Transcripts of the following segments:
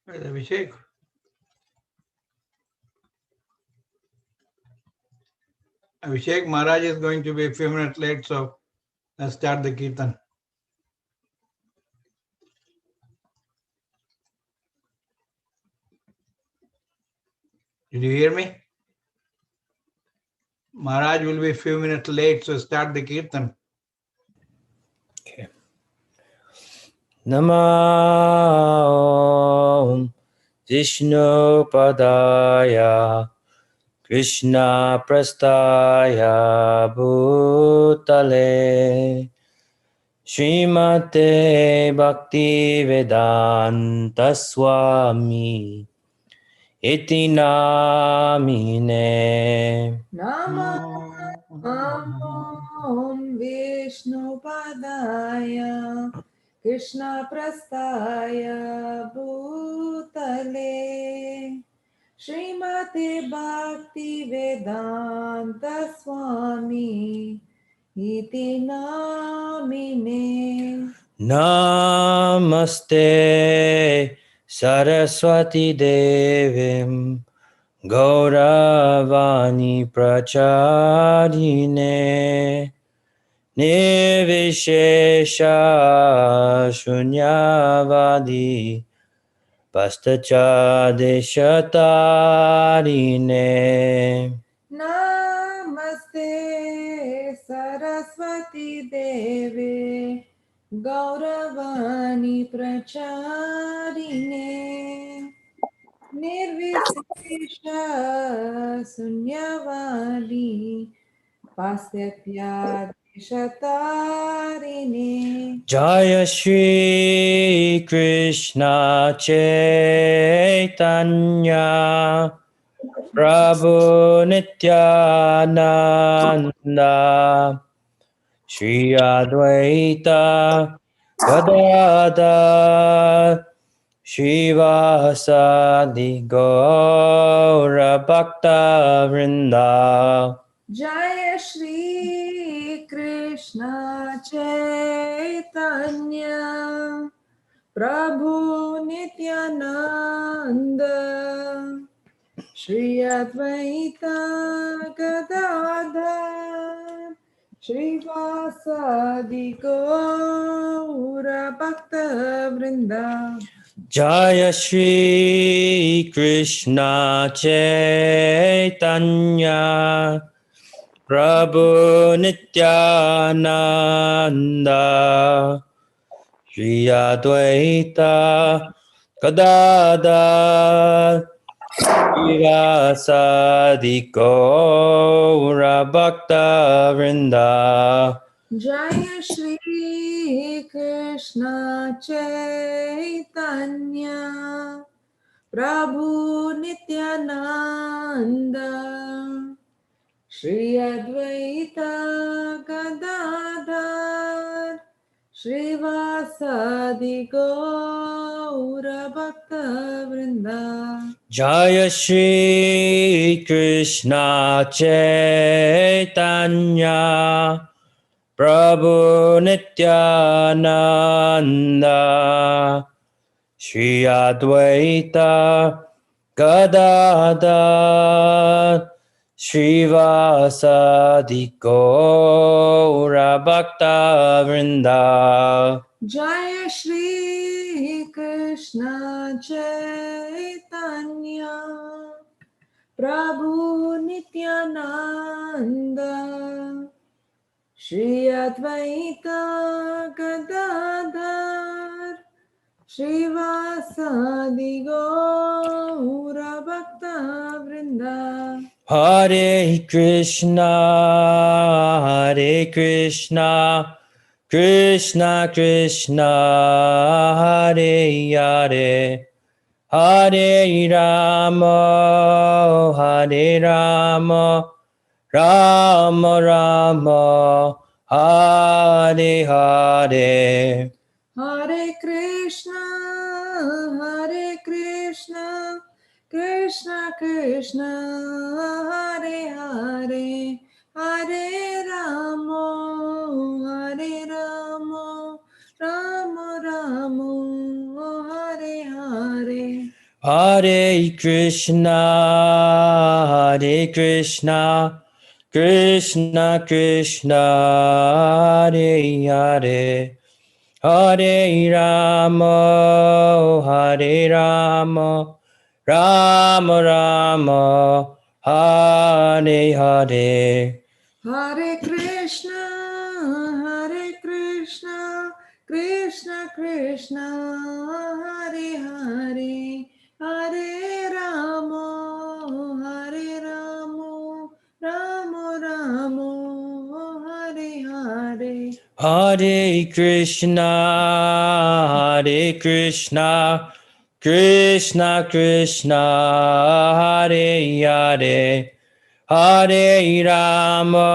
Abhishek. Abhishek Maharaj is going to be a few minutes late, so let's start the Kirtan. Did you hear me? Maharaj will be a few minutes late, so start the Kirtan. Okay. Namo Vishnu Padaya Krishna Prastaya Bhutale Srimate Bhakti Vedanta Swami Iti Namine Namah Om Vishnu Padaya Krishna Prastaya Bhutale Srimate Bhakti Vedanta Swami Iti Namine Namaste Saraswati Devim Gauravani Pracharine Nirvishesha Shunyavadi Pastachadeshatarine Namaste Saraswati Deve Gauravani Pracharine Nirvisesha Sunyavadi Pastyatya Deshatarine Jaya Shri Krishna Chaitanya Prabhu Nityananda Shri Advaita Gadadhar Shivasadi Gaura Bhakta Vrinda Jaya Shri Krishna Chaitanya Prabhu Nityananda Shri Advaita Gadadhar Shri Vasadi Gaura Bhakta Vrinda Jaya Shri Krishna Chaitanya Prabhu Nityananda Shri Advaita Gadadhar Shivasadi Gaura Bhakta Vrinda Jaya Shri Krishna Chaitanya Prabhu Nityananda Shri Advaita Gadadhar Shri Vasadi Gaura Bhakta Vrinda Jaya Shri Krishna Chaitanya Prabhu Nityananda Shri Advaita Gadadhar Srivasadi Gaura Bhakta Vrinda Jaya Shri Krishna Chaitanya Prabhu Nityananda Shri Advaita Gadadhar Srivasadi Gaura Bhakta Vrinda Hare Krishna Hare Krishna Krishna Krishna Hare Hare Hare Rama Hare Rama Rama Rama Hare Hare Hare Krishna Krishna Krishna Hare Hare Hare Ramo Ramo Ramo Ramo Hare Hare Hare Krishna, Hare Krishna, Krishna Krishna, Hare Hare, Hare Rama, Hare Rama, Rama Rama, Hare Hare. Hare Krishna, Hare Krishna, Krishna Krishna, Hare Hare, Hare Ramo, Hare Ramo, Ramo Ramo, Hare Hare. Hare Krishna, Hare Krishna, Krishna Krishna, Hare Hare, Hare Rama,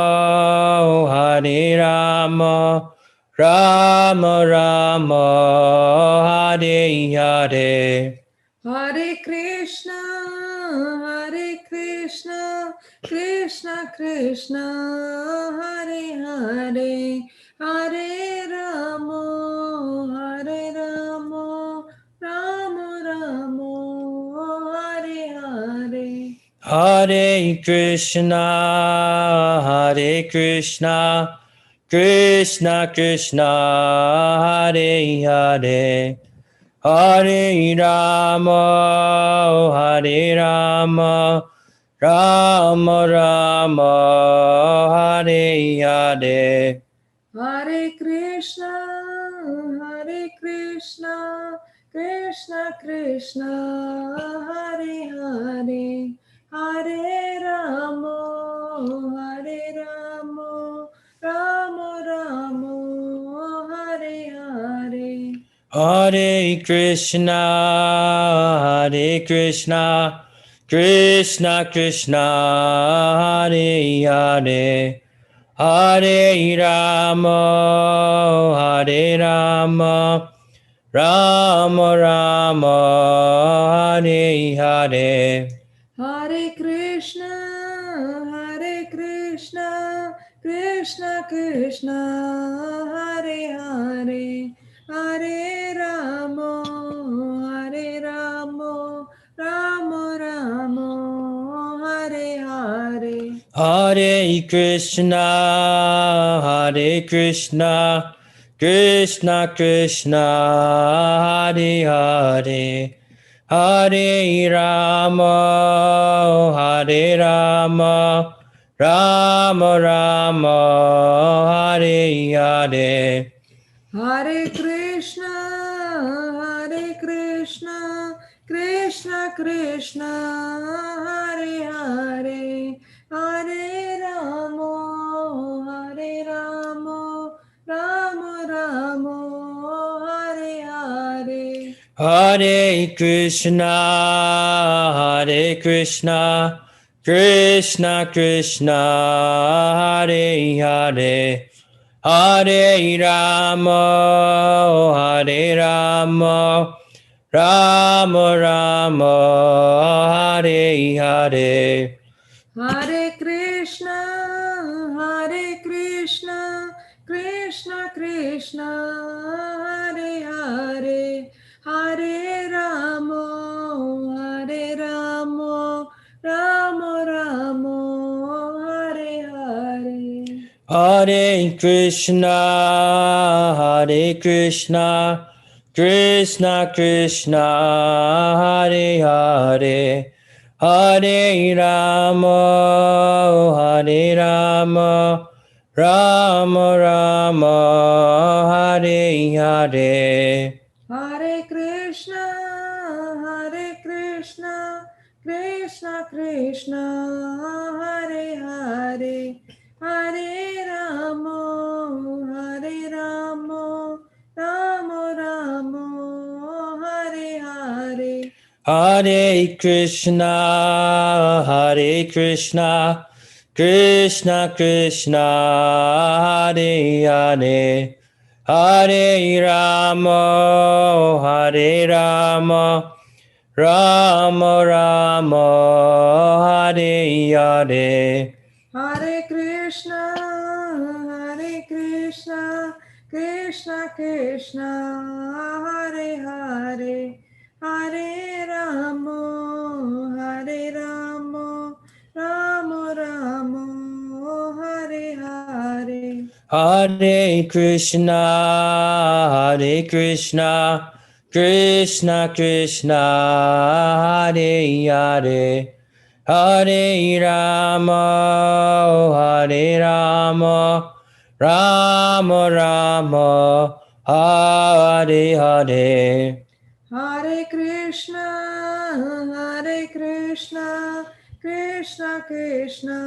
Hare Rama, Rama Rama, Hare Hare. Hare Krishna, Hare Krishna, Krishna Krishna, Hare Hare, Hare Ramo, Hare Ramo, Ramo Ramo, Hare Hare. Hare Krishna, Hare Krishna, Krishna Krishna, Hare Hare, Hare Rama, Hare Rama, Rama Rama, Hare Hare. Hare Krishna, Hare Krishna, Krishna Krishna, Hare Hare, Hare Ramo, Hare Ramo, Ramo Ramo, Hare Hare. Hare Krishna, Hare Krishna, Krishna Krishna, Hare Hare, Hare Rama, Hare Rama, Rama Rama, Hare Hare. Hare Krishna, Hare Krishna, Krishna Krishna, Hare Hare, Hare Ramo, Hare Ramo, Ramo Ramo, Hare Hare. Hare Krishna, Hare Krishna, Krishna Krishna, Hare Hare, Hare Rama, Hare Rama, Rama Rama, Hare Hare. Hare Krishna, Hare Krishna, Krishna Krishna, Hare Hare, Hare Ramo, Hare Ramo, Ramo Ramo, Hare Hare. Hare Krishna, Hare Krishna, Krishna Krishna, Hare Hare, Hare Rama, Hare Rama, Rama Rama, Hare Hare. Hare Krishna, Hare Krishna, Krishna Krishna, Hare Hare, Hare Ramo, Hare Ramo, Ramo Ramo, Hare Hare. Hare Krishna, Hare Krishna, Krishna Krishna, Hare Hare, Hare Rama, Hare Rama, Rama Rama, Hare Hare. Hare Krishna, Hare Krishna, Krishna Krishna, Hare Hare, Hare Ramo, Hare Ramo, Ramo Ramo, Hare Hare. Hare Krishna, Hare Krishna, Krishna Krishna, Hare Hare, Hare Rama, Hare Rama, Rama Rama, Hare Hare. Hare Krishna, Hare Krishna, Krishna Krishna, Hare Hare, Hare Ramo, Hare Ramo, Ramo Ramo, Hare Hare. Hare Krishna, Hare Krishna, Krishna Krishna, Hare Hare, Hare Rama, Hare Rama, Rama Rama, Hare Hare. Hare Krishna, Hare Krishna, Krishna Krishna,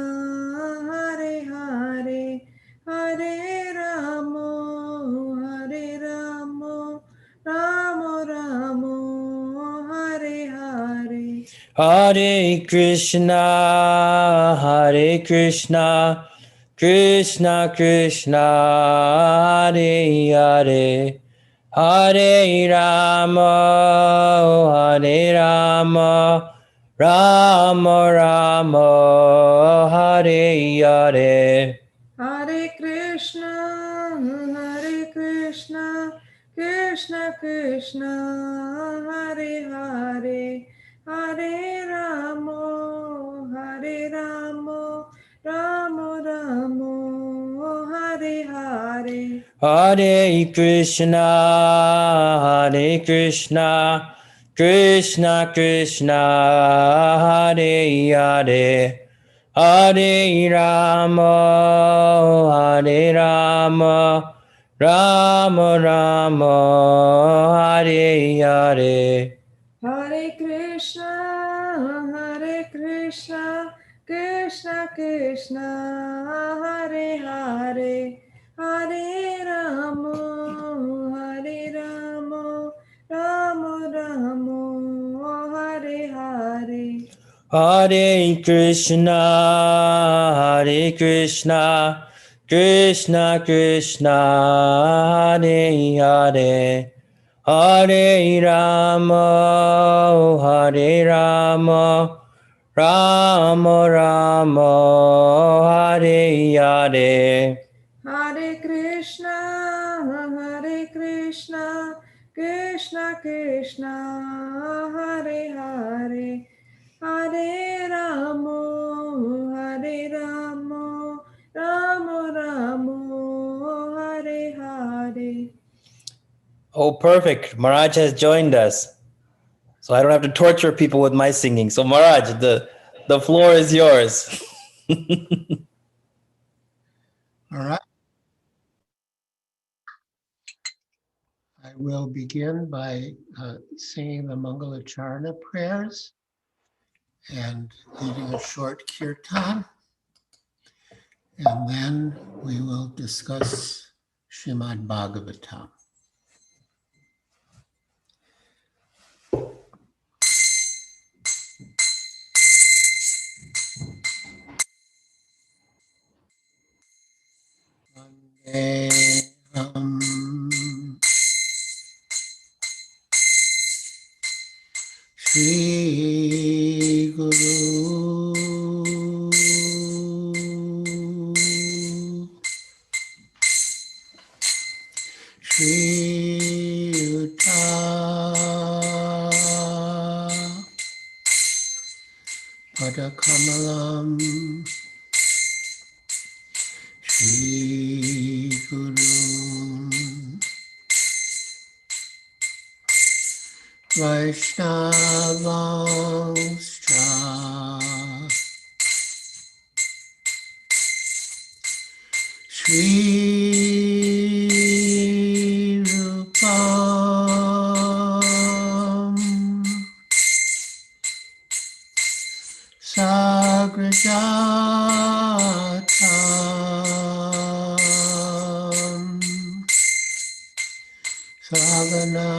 Hare Hare, Hare Ramo, Hare Ramo, Ramo Ramo, Hare Hare. Hare Krishna, Hare Krishna, Krishna Krishna, Hare Hare, Hare Rama, Hare Rama, Rama Rama, Hare Hare. Hare Krishna, Hare Krishna, Krishna Krishna, Hare Hare, Hare Ramo, Hare Ramo, Ramo Ramo, Hare Hare. Hare Krishna, Hare Krishna, Krishna Krishna, Hare Hare, Hare Rama, Hare Rama, Rama Rama, Hare Hare. Hare Krishna, Hare Krishna, Krishna Krishna, Hare Hare, Hare Ramo, Hare Ramo, Ramo Ramo, Hare Hare. Hare Krishna, Hare Krishna, Krishna Krishna, Hare Hare, Hare Rama, Hare Rama, Rama Rama, Hare Hare. Hare Krishna, Hare Krishna, Krishna Krishna, Hare Hare, Hare Ramo, Hare Ramo, Ramo Ramo, Hare Hare. Oh, perfect. Maharaj has joined us. So I don't have to torture people with my singing. So Maharaj, the floor is yours. All right. I will begin by singing the Mangalacharna prayers and leading a short kirtan. And then we will discuss Srimad Bhagavatam. Vandeham Shri Guru Shri Yuta Padakamalam Shri Guru Vaishnavangscha Shri Rupam Sagrajatam Sagana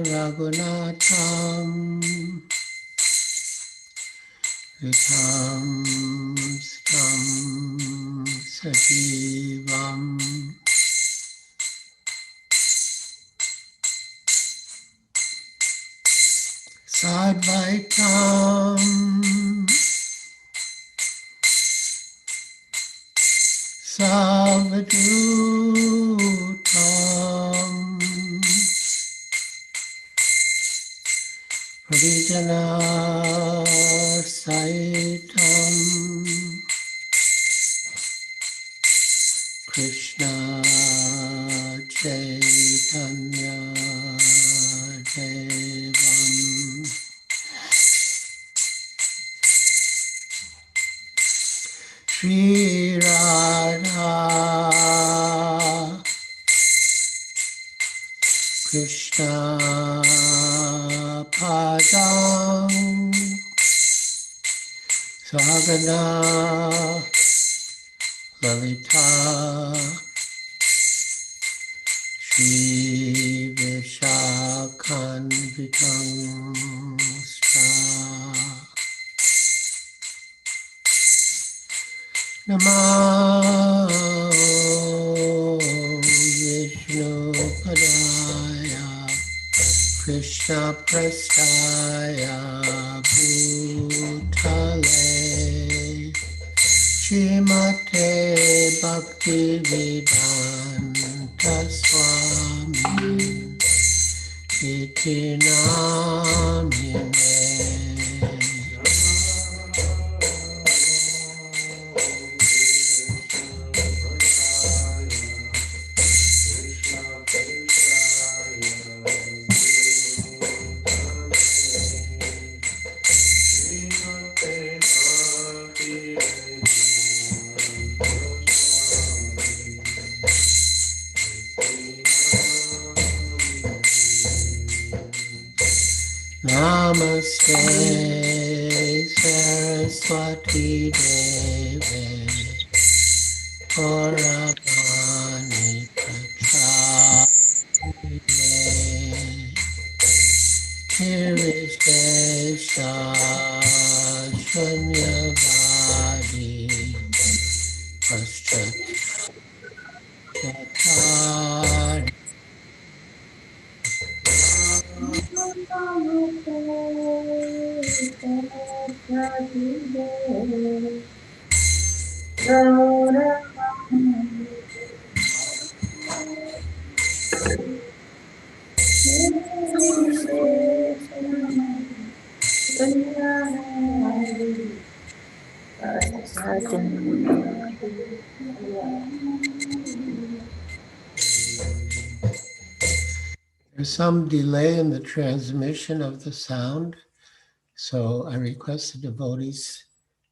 Raghunatham Vitam Stam Sajivam Sadvaitam Savadutam Shri Radha Krishna Padam Sagana Lalita Shri Vishakhanvitam Namo Vishnu Padaya Krishna Prastaya Bhutale Shrimate Bhakti Vedanta Swami Iti Namine Namaste Saraswati Deve Gauravani Prachariye Nirvishesha Shunyavadi Paschatari There's some delay in the transmission of the sound, so I request the devotees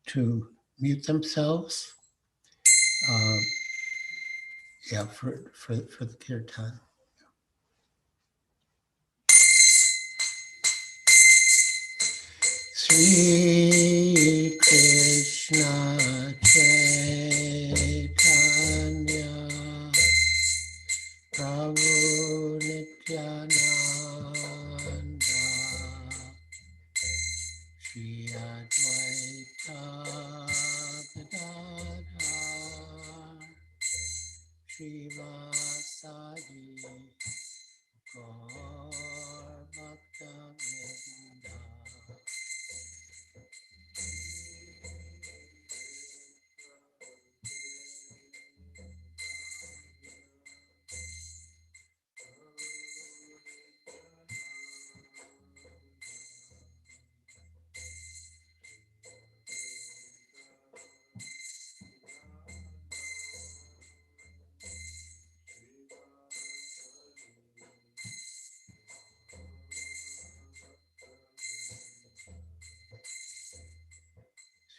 to mute themselves. For the kirtan. Sri Krishna Chaitanya Prabhu Nityananda Shri Advaita Gadadhar Srivasadi Gaur Bhakta-vrinda.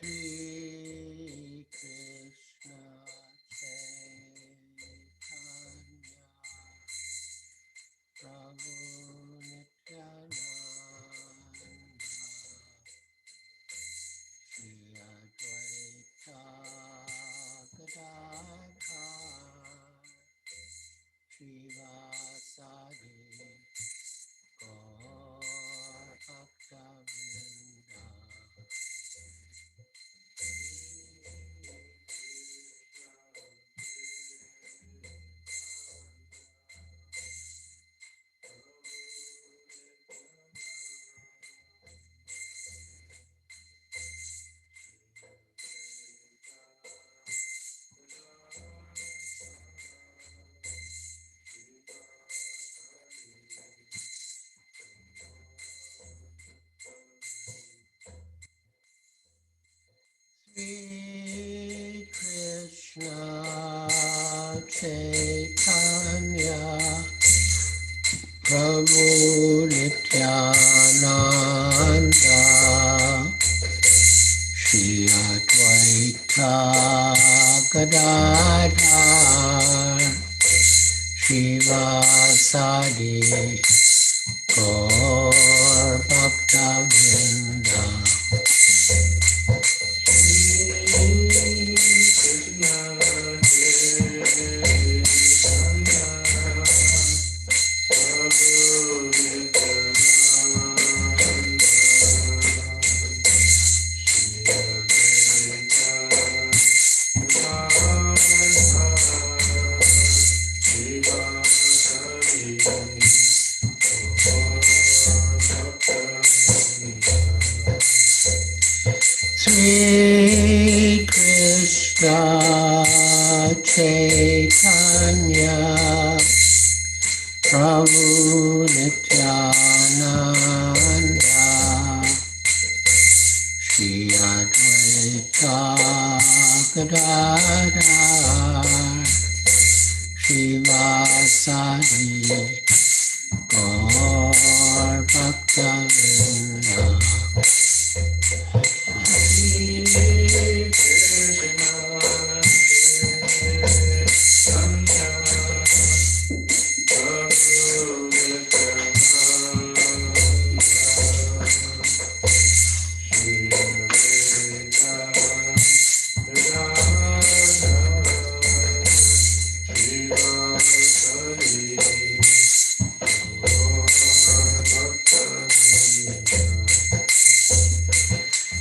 Sri Krishna Chaitanya Prabhu Nityananda Shri Advaita Gadadhar Srivasadi Gaur Bhakta-vrinda. Sri Krishna Chaitanya Prabhu Nityananda Shri Advaita Gadadhar Shivasadi Gaur Bhaktavinda. Sri Krishna Chaitanya Prabhu Nityananda Shri Advaita Gadadhar Shivasadi Gaur Bhaktavinda.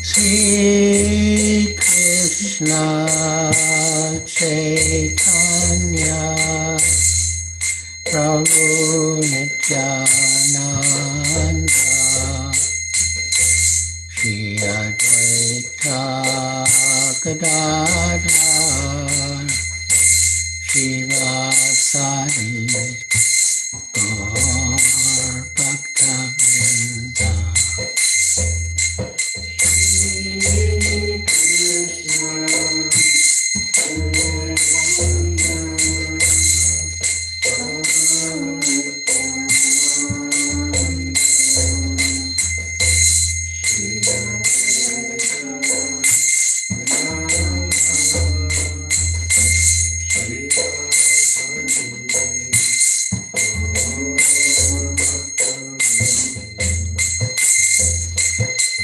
Sri Krishna Chaitanya Prabhu Nityananda Shri Advaita Gadadhar Shivasadi Gaur Bhaktavinda.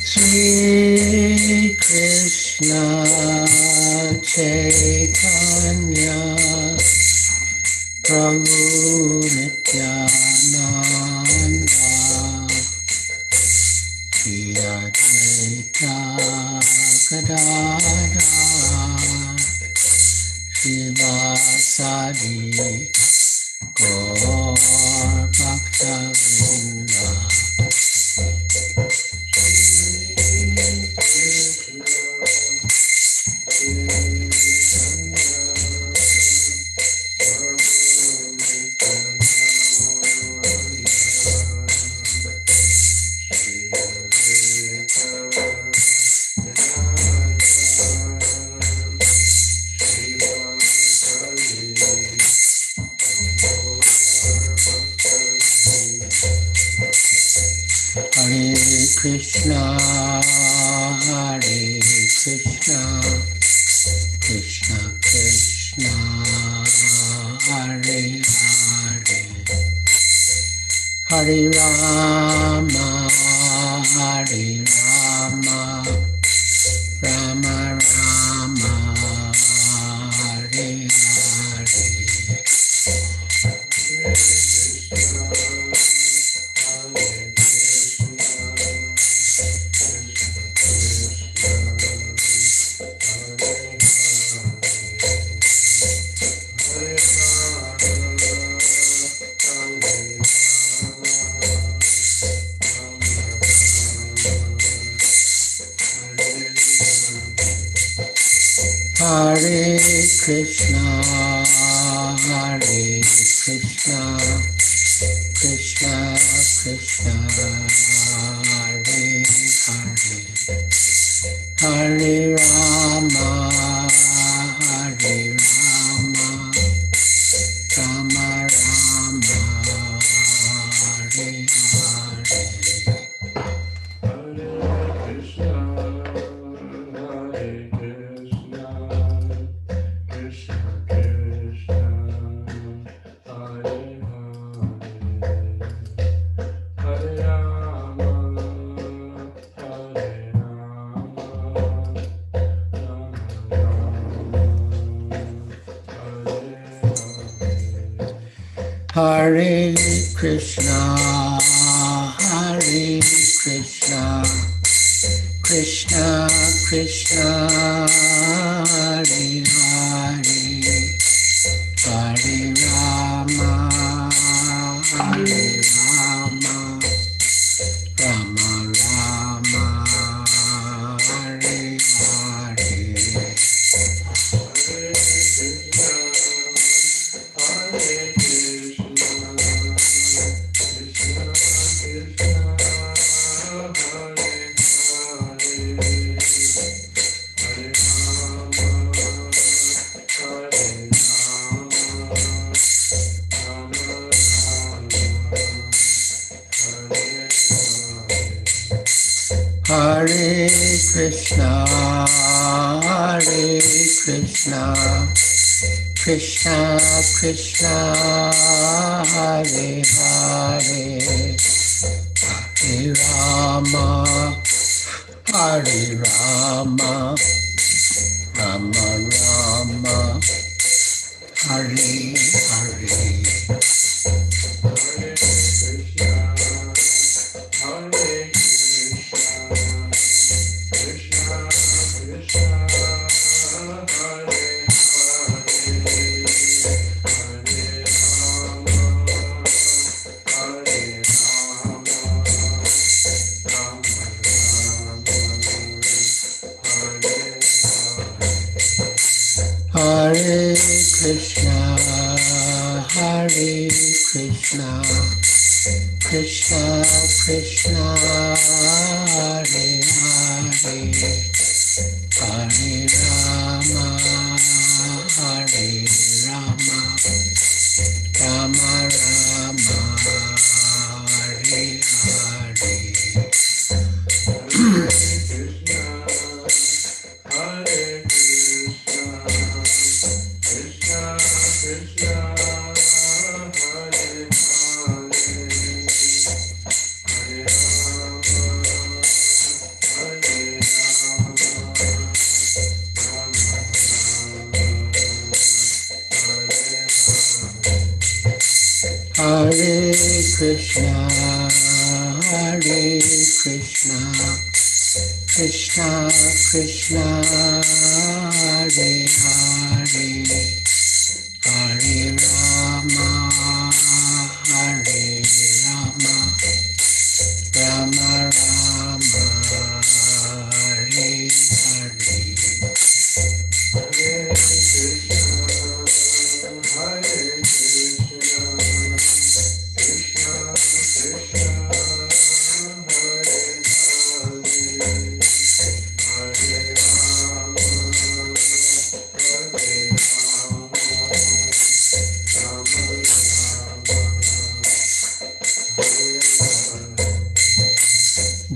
Sri Krishna Chaitanya Prabhu Nityananda Shri Advaita Gadadhar Shivasadi Gaur Bhaktavinda. Hare Krishna, Krishna Krishna, Hare Hare, Hare Rama, Rama Rama, Hare Hare. Hare Krishna, Krishna Krishna, Hare Hare, Hare Rama, Rama Rama, Hare Hare. Hare Krishna, Hare Krishna, Krishna Krishna, Hare Hare, Hare Rama, Hare Rama, Rama Rama, Hare Hare. Hare Krishna, Hare Krishna, Krishna Krishna, Hare Hare, Hare Rama, Hare Rama, Rama Rama, Hare Hare. Hare Krishna, Hare Krishna, Krishna Krishna, Hare Hare, Hare Rama, Hare Rama, Rama Rama, Hare Hare. Hare Krishna, Hare Krishna, Krishna Krishna, Hare Hare, Hare Rama, Hare Rama, Rama Rama, Hare Hare.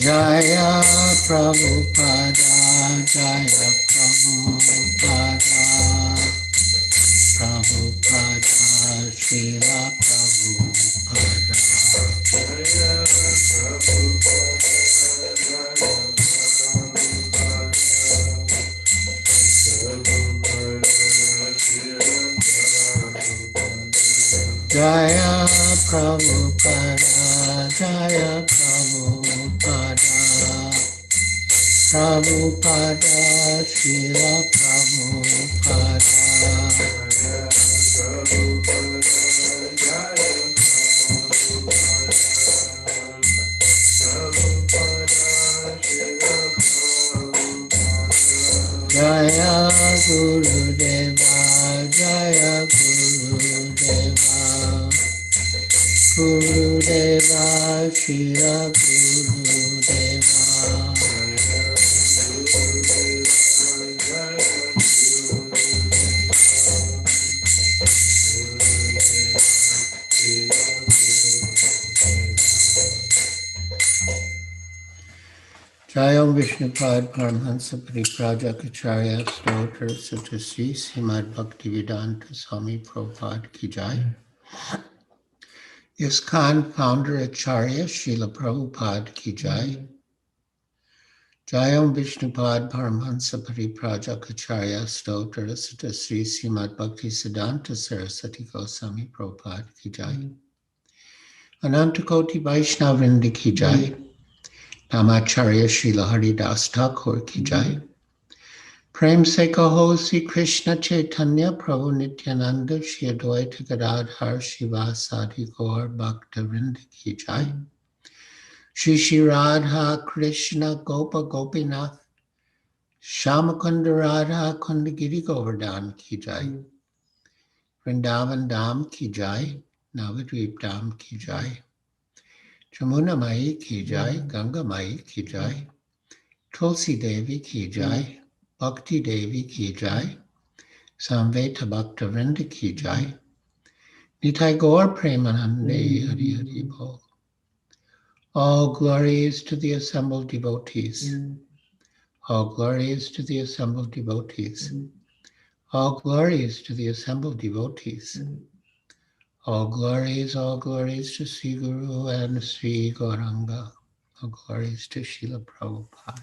Jaya Prabhupada, Jaya Prabhupada, Prabhupada, Srila Prabhupada. Jaya Prabhupada, Jaya Prabhupada, Prabhupada, Srila Prabhupada. Jaya Gurudeva, Jaya Gurudeva, Gurudeva, Shira Gurudeva. Jayam Vishnupad Paramhansa Pariprajakacharya Stotra Sutasri Srimad Bhaktivedanta Swami Prabhupada Ki Jai. ISKCON founder Acharya Srila Prabhupada Ki Jai. Jayam Vishnupad Paramahansa Pariprajakacharya Stotra Sutta Sri Srimad Bhakti Siddhanta Saraswati Goswami Prabhupada Ki Jai. Anantakoti Vaishnavrinda Ki Jai. Namacharya Srila Haridas Thakur Ki Jai. Prem Se Kaho Sri Krishna Chaitanya Prabhu Nityananda Shri Advaita Gadadhar Shivasadi Gaur Bhakta Ki Jai. Shri Shri Radha Krishna Gopa Gopinath Shamakunda Radha Kundagiri Govardhan Ki Jai. Vrindavan Dham Ki Jai. Navadvip Dham Ki Jai. Jamuna Mai Ki Jai. Ganga Mai Ki Jai. Tulsi Devi Ki Jai. Bhakti Devi Ki Jai. Samveta Bhakta Vrinda Ki Jai. Nitai Gaur Premanande Hari Hari Bol. All glories to the assembled devotees. All glories to the assembled devotees. All glories to the assembled devotees. All glories to Sri Guru and Sri Gauranga. All glories to Srila Prabhupada.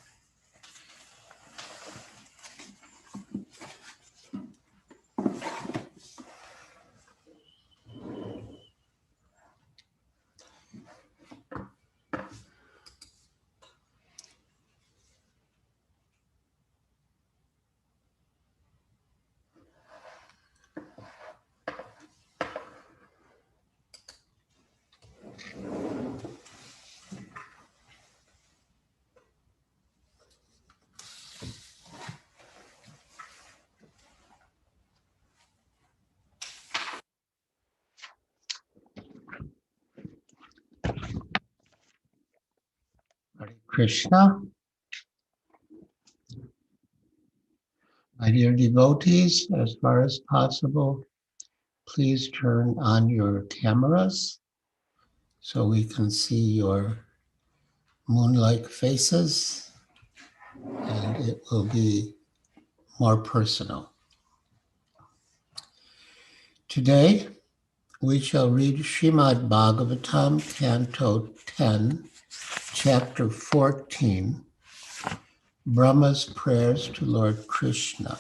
Hare Krishna. My dear devotees, as far as possible, please turn on your cameras so we can see your moon-like faces, and it will be more personal. Today, we shall read Srimad Bhagavatam, Canto 10, Chapter 14, Brahma's Prayers to Lord Krishna,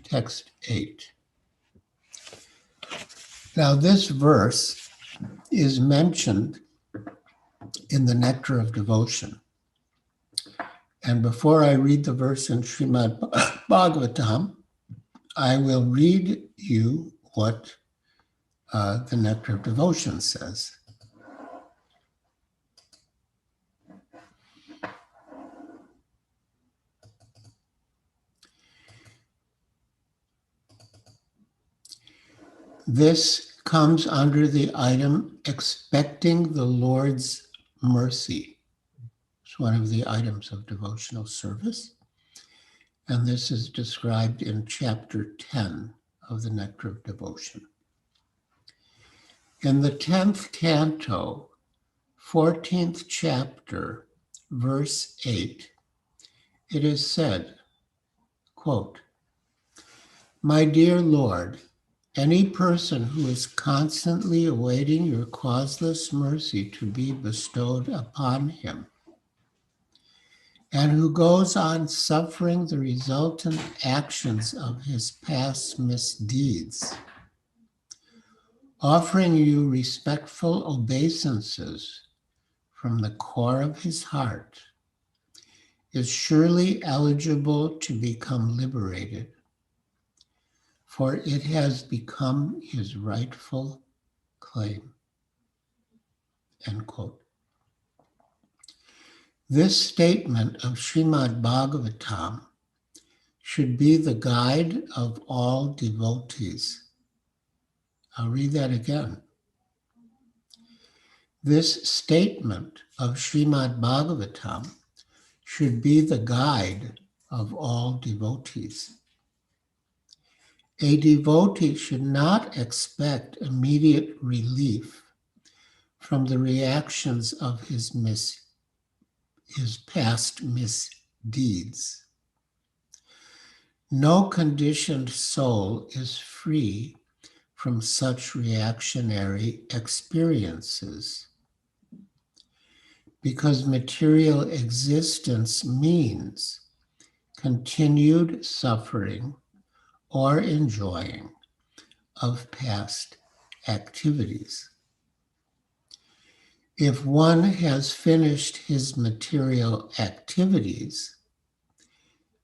Text 8. Now, this verse is mentioned in the Nectar of Devotion. And before I read the verse in Srimad Bhagavatam, I will read you what the Nectar of Devotion says. This comes under the item expecting the Lord's mercy. It's one of the items of devotional service. And this is described in chapter 10 of the Nectar of Devotion. In the 10th canto, 14th chapter, verse 8, it is said, quote, "My dear Lord, any person who is constantly awaiting your causeless mercy to be bestowed upon him, and who goes on suffering the resultant actions of his past misdeeds, offering you respectful obeisances from the core of his heart, is surely eligible to become liberated, for it has become his rightful claim." End quote. This statement of Srimad Bhagavatam should be the guide of all devotees. I'll read that again. This statement of Srimad Bhagavatam should be the guide of all devotees. A devotee should not expect immediate relief from the reactions of his past misdeeds. No conditioned soul is free from such reactionary experiences. because material existence means continued suffering or enjoying of past activities. If one has finished his material activities,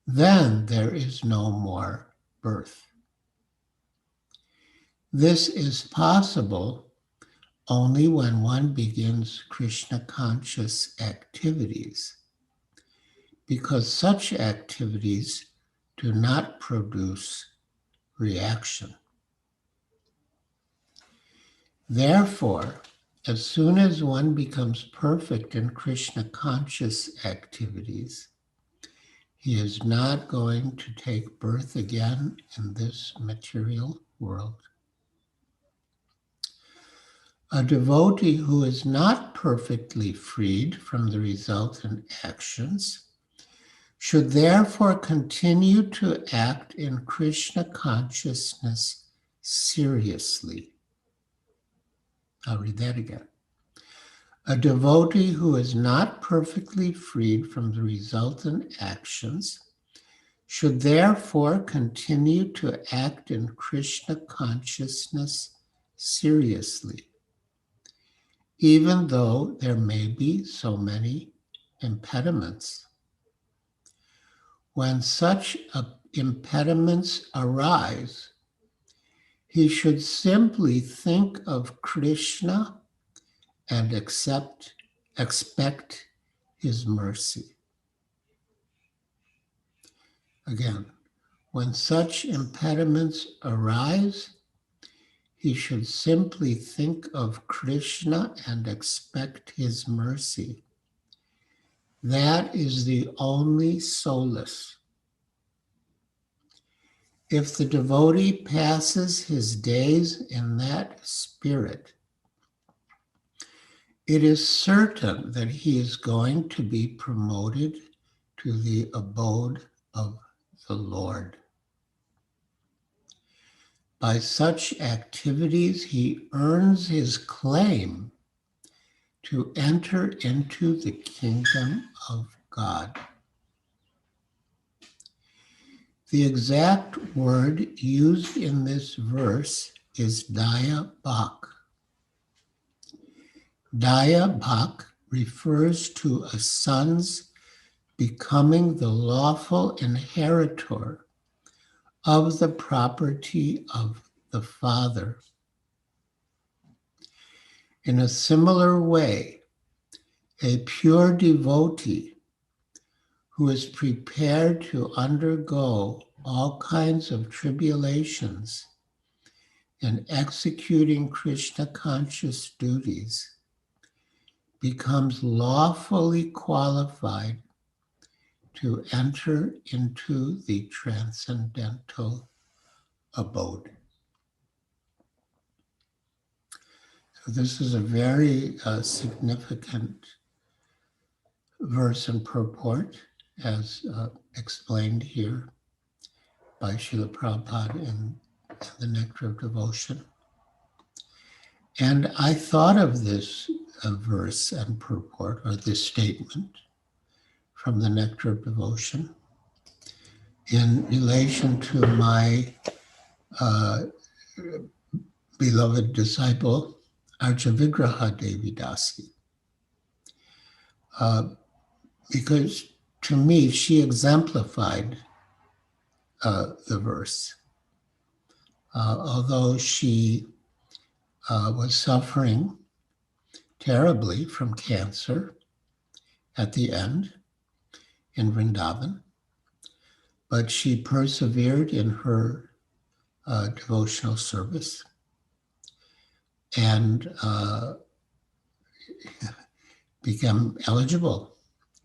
then there is no more birth. This is possible only when one begins Krishna conscious activities, because such activities do not produce reaction. Therefore, as soon as one becomes perfect in Krishna conscious activities, he is not going to take birth again in this material world. A devotee who is not perfectly freed from the resultant actions should therefore continue to act in Krishna consciousness seriously. I'll read that again. A devotee who is not perfectly freed from the resultant actions should therefore continue to act in Krishna consciousness seriously, even though there may be so many impediments. When such impediments arise, he should simply think of Krishna and expect his mercy. Again, when such impediments arise, he should simply think of Krishna and expect his mercy. That is the only solace. If the devotee passes his days in that spirit, it is certain that he is going to be promoted to the abode of the Lord. By such activities, he earns his claim to enter into the kingdom of God. The exact word used in this verse is Daya Bhak. Daya Bhak refers to a son's becoming the lawful inheritor of the property of the father. In a similar way, a pure devotee who is prepared to undergo all kinds of tribulations in executing Krishna conscious duties becomes lawfully qualified to enter into the transcendental abode. So this is a very significant verse and purport, as explained here by Srila Prabhupada in the Nectar of Devotion. And I thought of this verse and purport, or this statement from the Nectar of Devotion, in relation to my beloved disciple, Arjavigraha Devi Dasi. Because to me, she exemplified the verse. Although she was suffering terribly from cancer at the end in Vrindavan, but she persevered in her devotional service and became eligible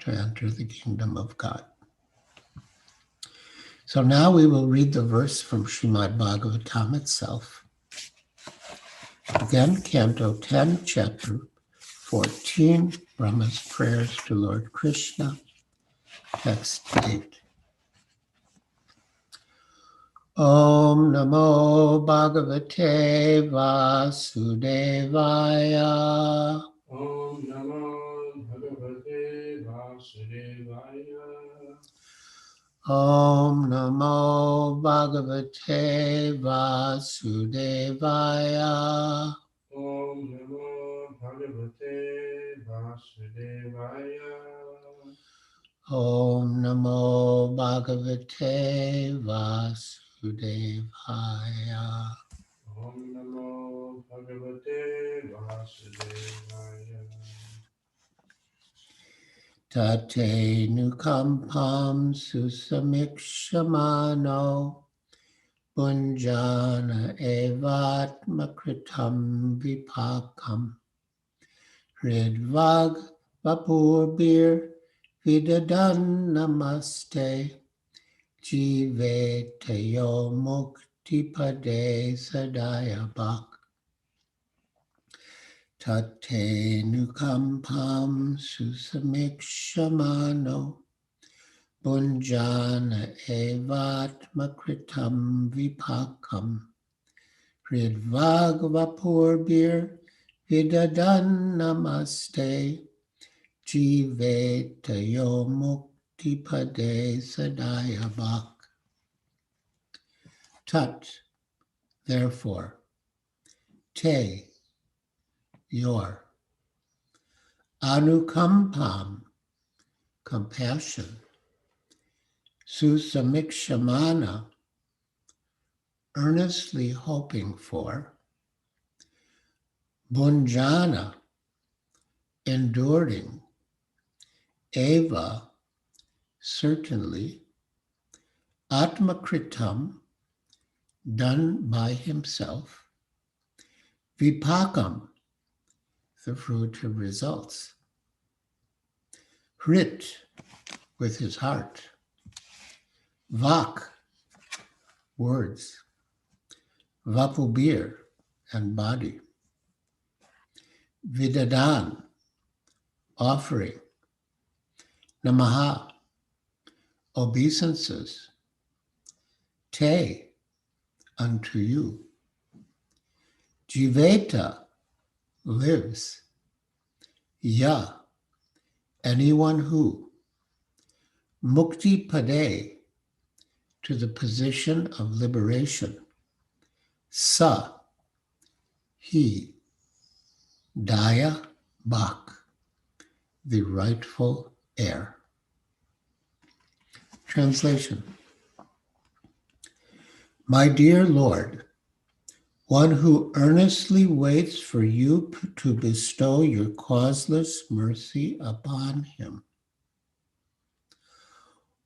to enter the kingdom of God. So now we will read the verse from Srimad Bhagavatam itself. Again, Canto 10, Chapter 14, Brahma's Prayers to Lord Krishna, Text 8. Om Namo Bhagavate Vasudevaya. Om Namo Bhagavate Vasudevaya. Om Namo Bhagavate Vasudevaya. Om Namo Bhagavate Vasudevaya. Om Namo Bhagavate Vasudevaya. Om Namo Bhagavate Vasudevaya. Tate nukampam susamikshamano punjana evatmakritam vipakam hridvag vapurbir vidadan namaste jiveteyo muktipade sadayabak. Tate nukampam susamikshamano punjana evatmakritam vipakam hridvagvapurbir vidadan namaste jivetayo muktipade sadayabak. Tat, therefore, te, your, anukampam, compassion, susamikshamana, earnestly hoping for, bunjana, enduring, eva, certainly, atmakritam, done by himself, vipakam, the fruit of results, hrit, with his heart, vak, words, vapubir, and body, vidadan, offering, namaha, obeisances, te, unto you, jiveta, lives, ya, anyone who, mukti pade, to the position of liberation, sa, he, daya, bak, the rightful heir. Translation. My dear Lord, one who earnestly waits for you to bestow your causeless mercy upon him,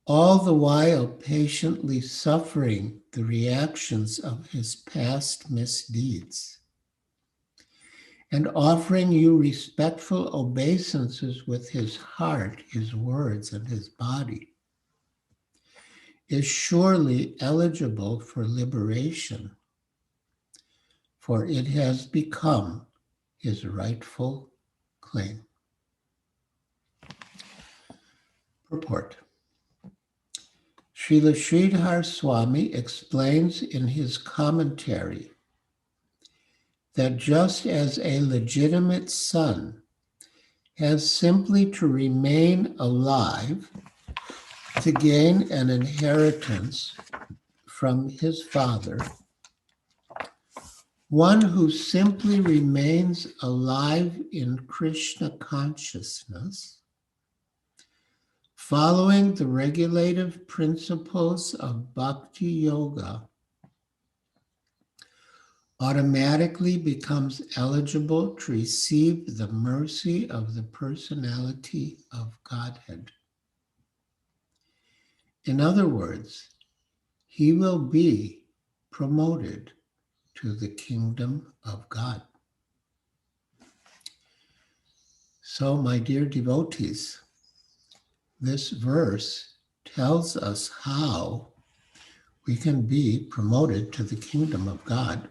all the while patiently suffering the reactions of his past misdeeds, and offering you respectful obeisances with his heart, his words, and his body, is surely eligible for liberation, for it has become his rightful claim. Purport. Srila Sridhar Swami explains in his commentary that just as a legitimate son has simply to remain alive to gain an inheritance from his father, one who simply remains alive in Krishna consciousness, following the regulative principles of bhakti yoga, automatically becomes eligible to receive the mercy of the personality of Godhead. In other words, he will be promoted to the kingdom of God. So, my dear devotees, this verse tells us how we can be promoted to the kingdom of God.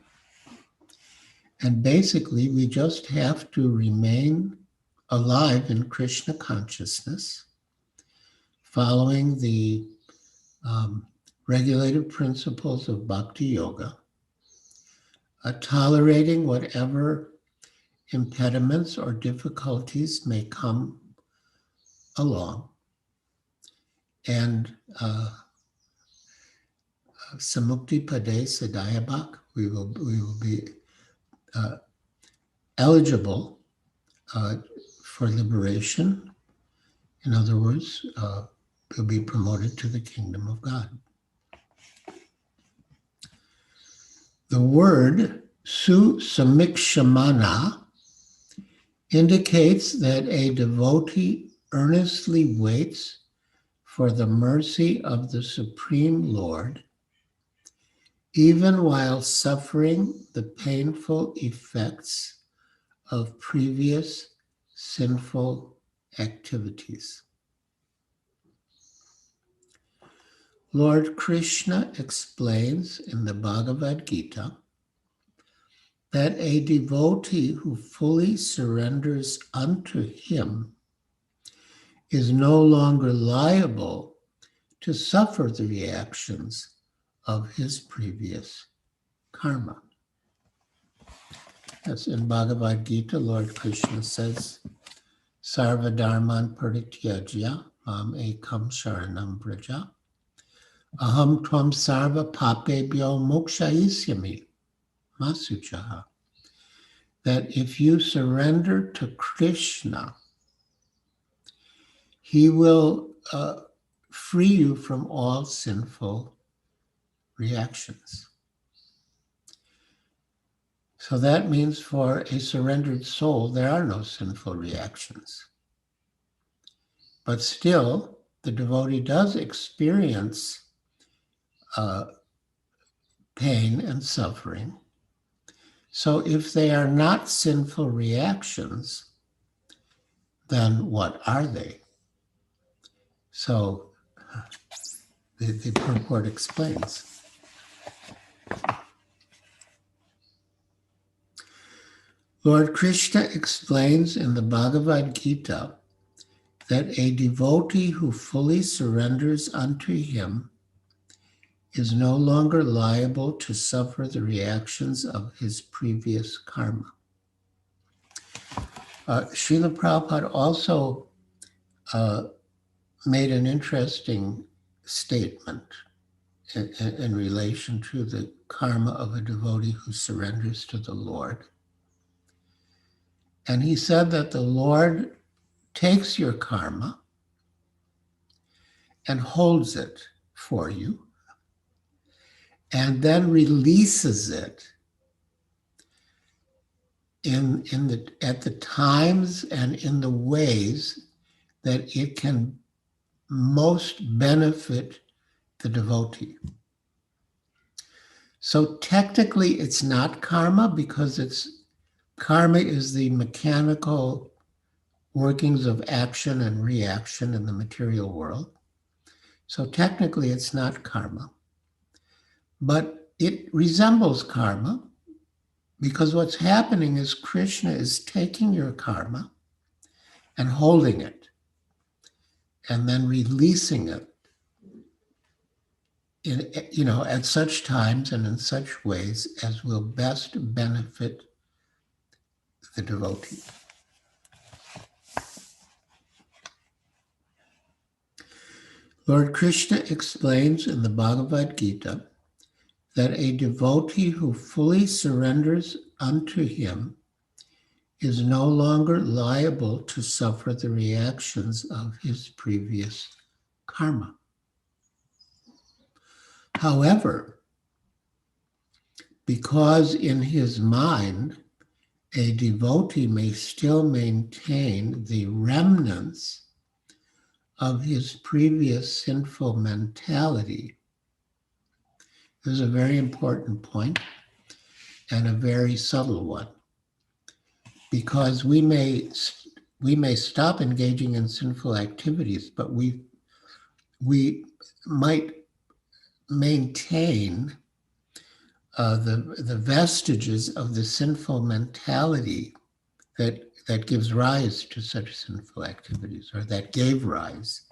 And basically, we just have to remain alive in Krishna consciousness, following the regulative principles of bhakti yoga, tolerating whatever impediments or difficulties may come along, and Samukti Pade Sadayabak, we will be eligible for liberation. In other words, we'll be promoted to the kingdom of God. The word Samikshamana indicates that a devotee earnestly waits for the mercy of the Supreme Lord, even while suffering the painful effects of previous sinful activities. Lord Krishna explains in the Bhagavad Gita that a devotee who fully surrenders unto him is no longer liable to suffer the reactions of his previous karma. As in Bhagavad Gita, Lord Krishna says, Sarva dharman parityajya mam ekam sharanam braja aham tvam sarva papebhyo mokshayishyami masuchaha. That if you surrender to Krishna, he will free you from all sinful reactions. So that means for a surrendered soul, there are no sinful reactions. But still, the devotee does experience pain and suffering. So if they are not sinful reactions, then what are they? So the purport explains. Lord Krishna explains in the Bhagavad Gita that a devotee who fully surrenders unto him is no longer liable to suffer the reactions of his previous karma. Srila Prabhupada also made an interesting statement in relation to the karma of a devotee who surrenders to the Lord. And he said that the Lord takes your karma and holds it for you, and then releases it at the times and in the ways that it can most benefit the devotee. So technically it's not karma, because karma is the mechanical workings of action and reaction in the material world. So technically it's not karma, but it resembles karma, because what's happening is Krishna is taking your karma and holding it and then releasing it at such times and in such ways as will best benefit the devotee. Lord Krishna explains in the Bhagavad Gita that a devotee who fully surrenders unto him is no longer liable to suffer the reactions of his previous karma. However, because in his mind, a devotee may still maintain the remnants of his previous sinful mentality. This is a very important point and a very subtle one, because we may stop engaging in sinful activities, but we might maintain the vestiges of the sinful mentality that gives rise to such sinful activities, or that gave rise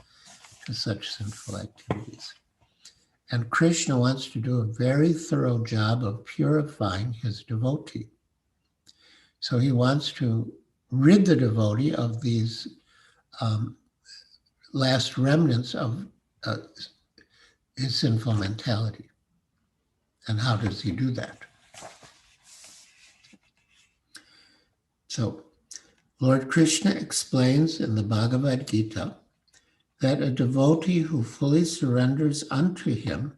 to such sinful activities. And Krishna wants to do a very thorough job of purifying his devotee. So he wants to rid the devotee of these last remnants of his sinful mentality. And how does he do that? So, Lord Krishna explains in the Bhagavad Gita that a devotee who fully surrenders unto him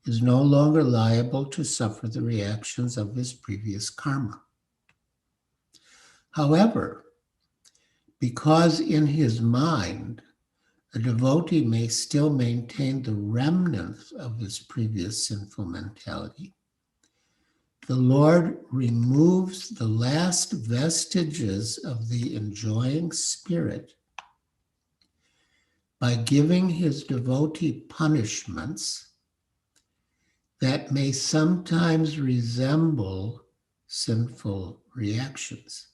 is no longer liable to suffer the reactions of his previous karma. However, because in his mind, a devotee may still maintain the remnants of his previous sinful mentality, the Lord removes the last vestiges of the enjoying spirit by giving his devotee punishments that may sometimes resemble sinful reactions.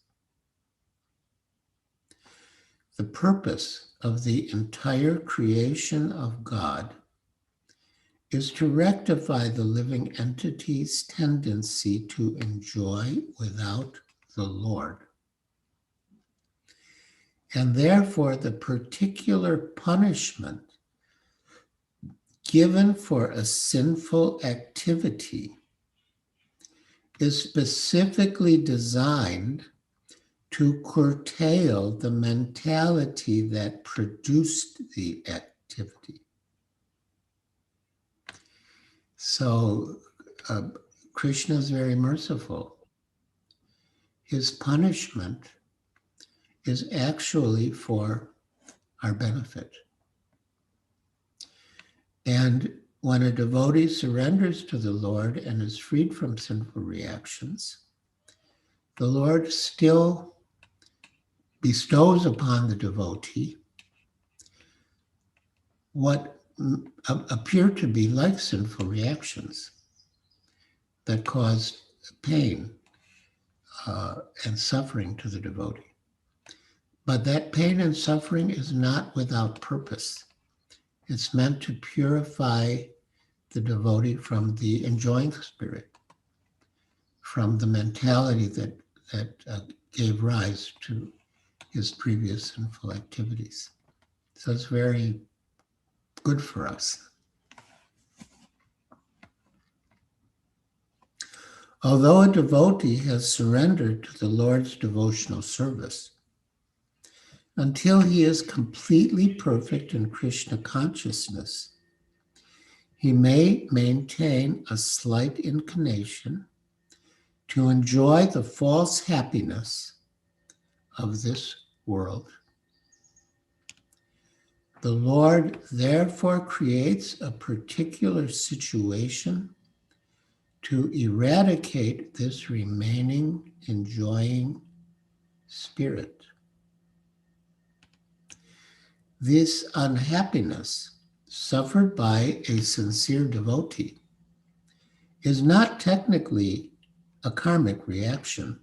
The purpose of the entire creation of God is to rectify the living entity's tendency to enjoy without the Lord. And therefore, the particular punishment given for a sinful activity is specifically designed to curtail the mentality that produced the activity. So Krishna is very merciful. His punishment is actually for our benefit. And when a devotee surrenders to the Lord and is freed from sinful reactions, the Lord still bestows upon the devotee what appear to be like sinful reactions that cause pain and suffering to the devotee. But that pain and suffering is not without purpose. It's meant to purify the devotee from the enjoying spirit, from the mentality that gave rise to his previous sinful activities. So it's very good for us. Although a devotee has surrendered to the Lord's devotional service, until he is completely perfect in Krishna consciousness, he may maintain a slight inclination to enjoy the false happiness of this world. The Lord therefore creates a particular situation to eradicate this remaining enjoying spirit. This unhappiness suffered by a sincere devotee is not technically a karmic reaction.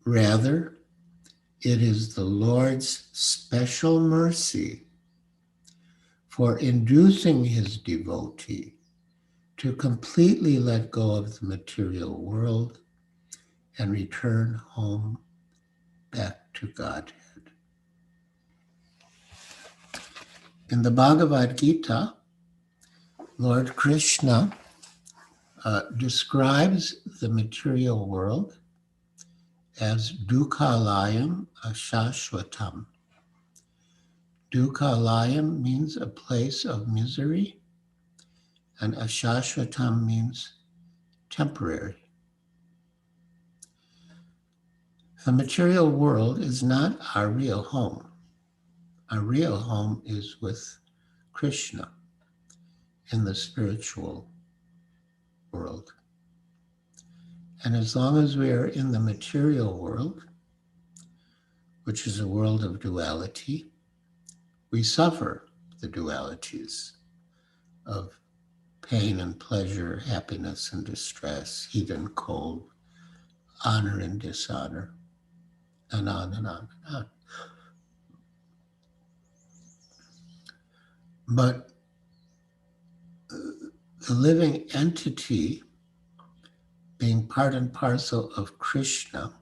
Rather, it is the Lord's special mercy for inducing his devotee to completely let go of the material world and return home back to Godhead. In the Bhagavad Gita, Lord Krishna describes the material world as dukhalayam ashashvatam. Dukhalayam means a place of misery, and ashashvatam means temporary. The material world is not our real home. Our real home is with Krishna in the spiritual world. And as long as we are in the material world, which is a world of duality, we suffer the dualities of pain and pleasure, happiness and distress, heat and cold, honor and dishonor, and on and on and on. But the living entity, being part and parcel of Krishna,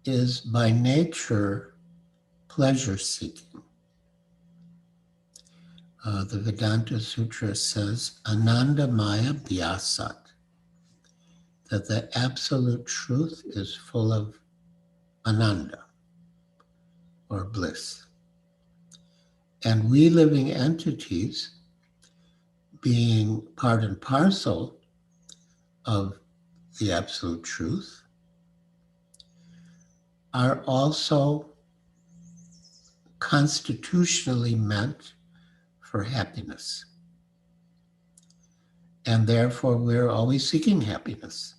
is by nature pleasure seeking. The Vedanta Sutra says, Ananda Maya Vyasat, that the absolute truth is full of ananda, or bliss. And we living entities, being part and parcel of the absolute truth, are also constitutionally meant for happiness. And therefore, we're always seeking happiness.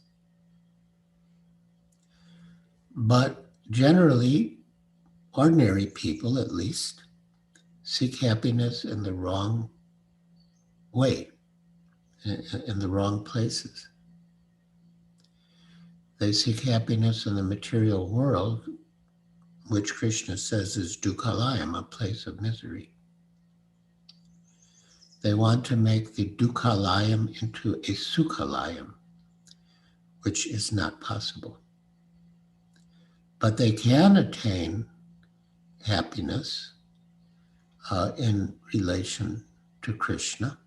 But generally, ordinary people at least, seek happiness in the wrong way, in the wrong places. They seek happiness in the material world, which Krishna says is dukkhalayam, a place of misery. They want to make the dukkhalayam into a sukhalayam, which is not possible. But they can attain happiness in relation to Krishna.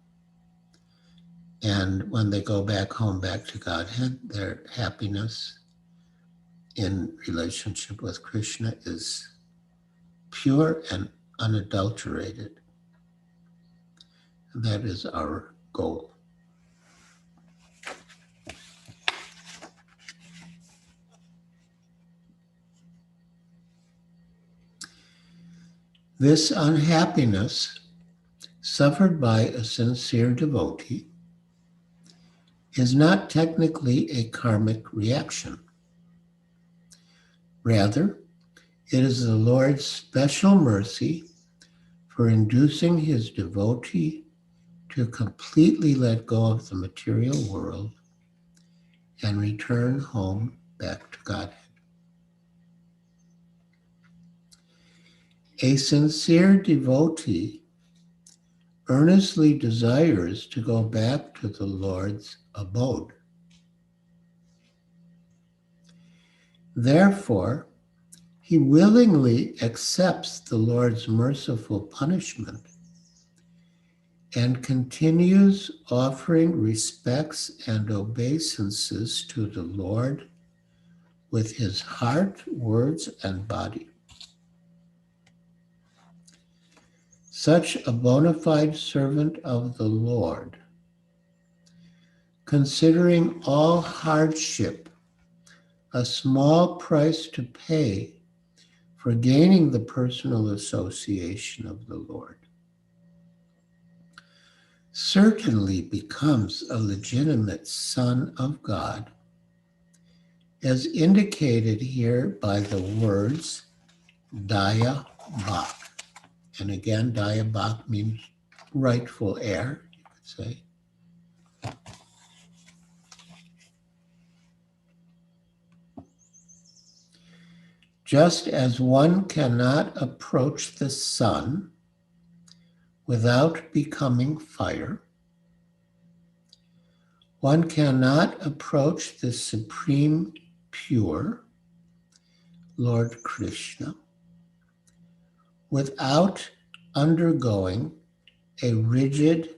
And when they go back home, back to Godhead, their happiness in relationship with Krishna is pure and unadulterated. That is our goal. This unhappiness suffered by a sincere devotee is not technically a karmic reaction. Rather, it is the Lord's special mercy for inducing his devotee to completely let go of the material world and return home back to Godhead. A sincere devotee earnestly desires to go back to the Lord's abode. Therefore, he willingly accepts the Lord's merciful punishment and continues offering respects and obeisances to the Lord with his heart, words, and body. Such a bona fide servant of the Lord, considering all hardship a small price to pay for gaining the personal association of the Lord, certainly becomes a legitimate son of God, as indicated here by the words Daya Bhak. And again, Daya Bhak means rightful heir, you could say. Just as one cannot approach the sun without becoming fire, one cannot approach the Supreme Pure, Lord Krishna, without undergoing a rigid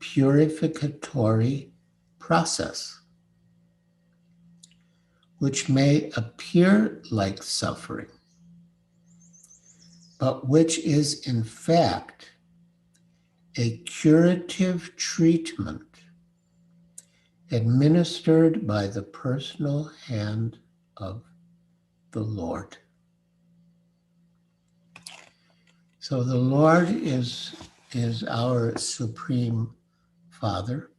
purificatory process, which may appear like suffering, but which is in fact a curative treatment administered by the personal hand of the Lord. So the Lord is our Supreme Father.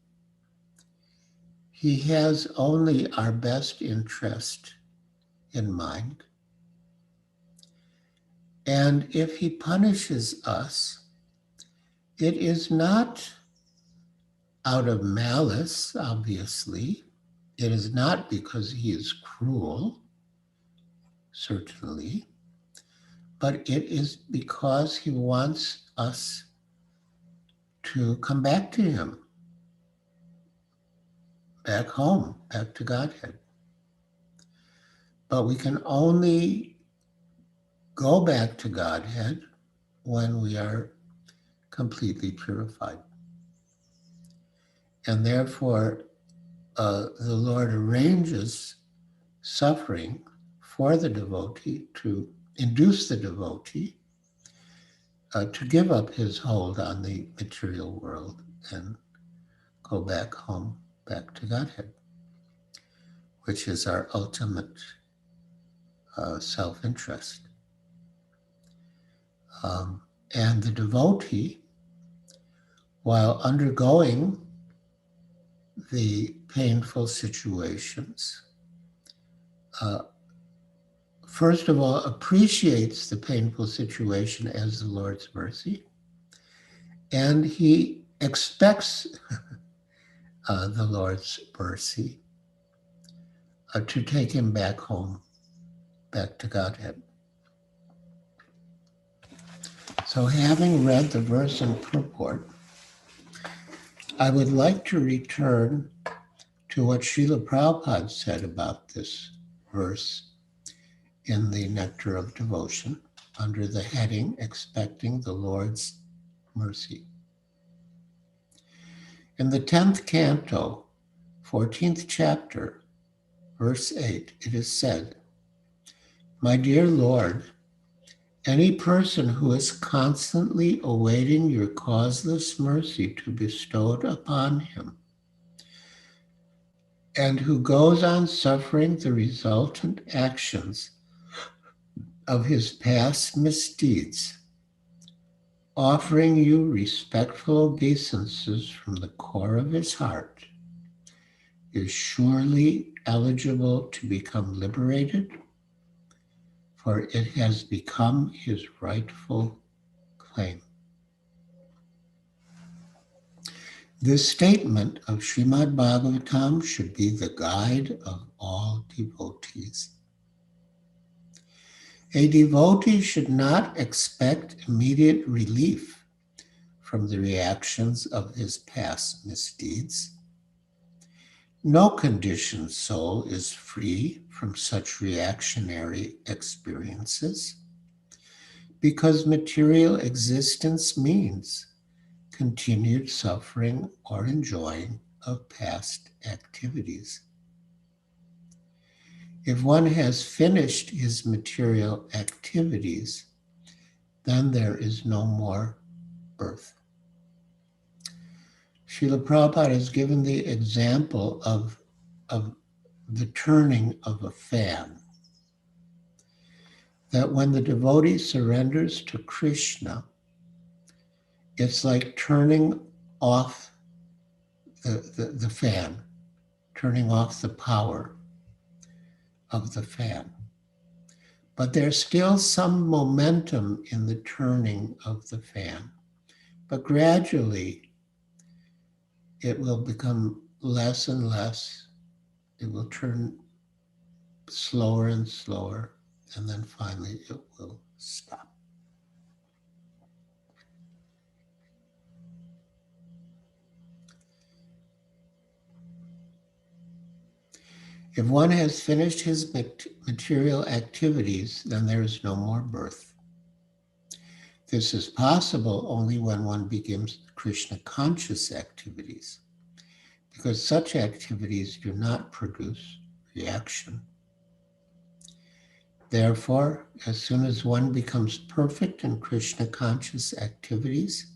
He has only our best interest in mind. And if he punishes us, it is not out of malice, obviously. It is not because he is cruel, certainly, but it is because he wants us to come back to him, back home, back to Godhead. But we can only go back to Godhead when we are completely purified. And therefore, the Lord arranges suffering for the devotee to induce the devotee to give up his hold on the material world and go back home, back to Godhead, which is our ultimate self-interest. And the devotee, while undergoing the painful situations, first of all, appreciates the painful situation as the Lord's mercy, and he expects the Lord's mercy to take him back home, back to Godhead. So having read the verse in purport, I would like to return to what Srila Prabhupada said about this verse in the Nectar of Devotion under the heading, Expecting the Lord's Mercy. In the 10th canto, 14th chapter, verse 8, it is said, "My dear Lord, any person who is constantly awaiting your causeless mercy to be bestowed upon him, and who goes on suffering the resultant actions of his past misdeeds, offering you respectful obeisances from the core of his heart, is surely eligible to become liberated, for it has become his rightful claim." This statement of Srimad Bhagavatam should be the guide of all devotees. A devotee should not expect immediate relief from the reactions of his past misdeeds. No conditioned soul is free from such reactionary experiences because material existence means continued suffering or enjoying of past activities. If one has finished his material activities, then there is no more birth. Srila Prabhupada has given the example of the turning of a fan. That when the devotee surrenders to Krishna, it's like turning off the fan, turning off the power of the fan. But there's still some momentum in the turning of the fan. But gradually, it will become less and less. It will turn slower and slower, and then finally it will stop. If one has finished his material activities, then there is no more birth. This is possible only when one begins Krishna conscious activities, because such activities do not produce reaction. Therefore, as soon as one becomes perfect in Krishna conscious activities,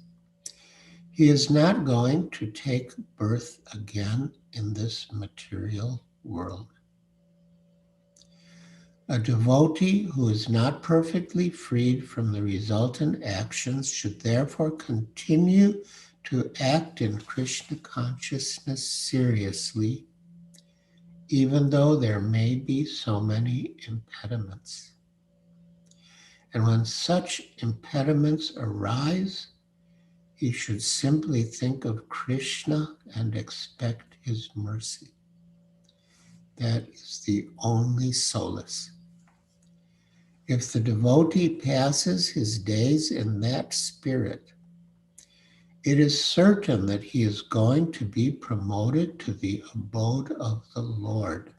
he is not going to take birth again in this material world. A devotee who is not perfectly freed from the resultant actions should therefore continue to act in Krishna consciousness seriously, even though there may be so many impediments. And when such impediments arise, he should simply think of Krishna and expect his mercy. That is the only solace. If the devotee passes his days in that spirit, it is certain that he is going to be promoted to the abode of the Lord.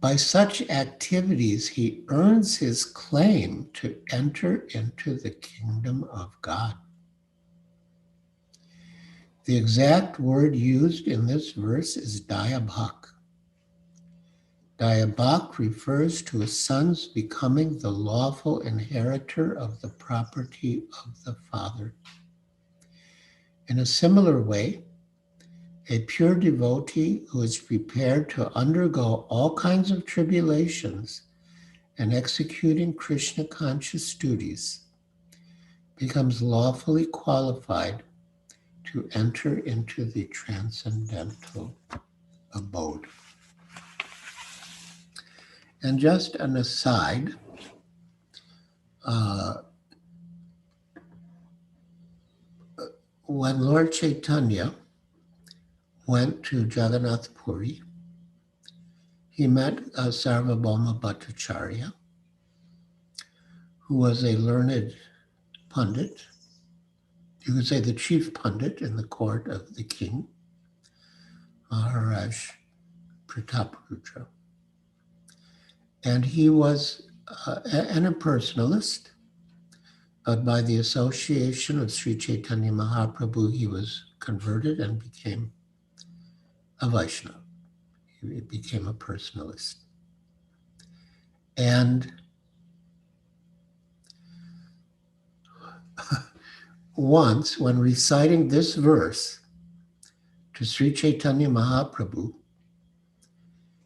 By such activities, he earns his claim to enter into the kingdom of God. The exact word used in this verse is dayabhak. Dayabhak refers to a son's becoming the lawful inheritor of the property of the father. In a similar way, a pure devotee who is prepared to undergo all kinds of tribulations and executing Krishna conscious duties becomes lawfully qualified to enter into the transcendental abode. And just an aside, when Lord Chaitanya went to Jagannath Puri, he met Sarvabhauma Bhattacharya, who was a learned pundit. You could say the chief pundit in the court of the king, Maharaj Prataparudra. And he was an impersonalist, but by the association of Sri Chaitanya Mahaprabhu, he was converted and became a Vaishnava. He became a personalist. And once, when reciting this verse to Sri Chaitanya Mahaprabhu,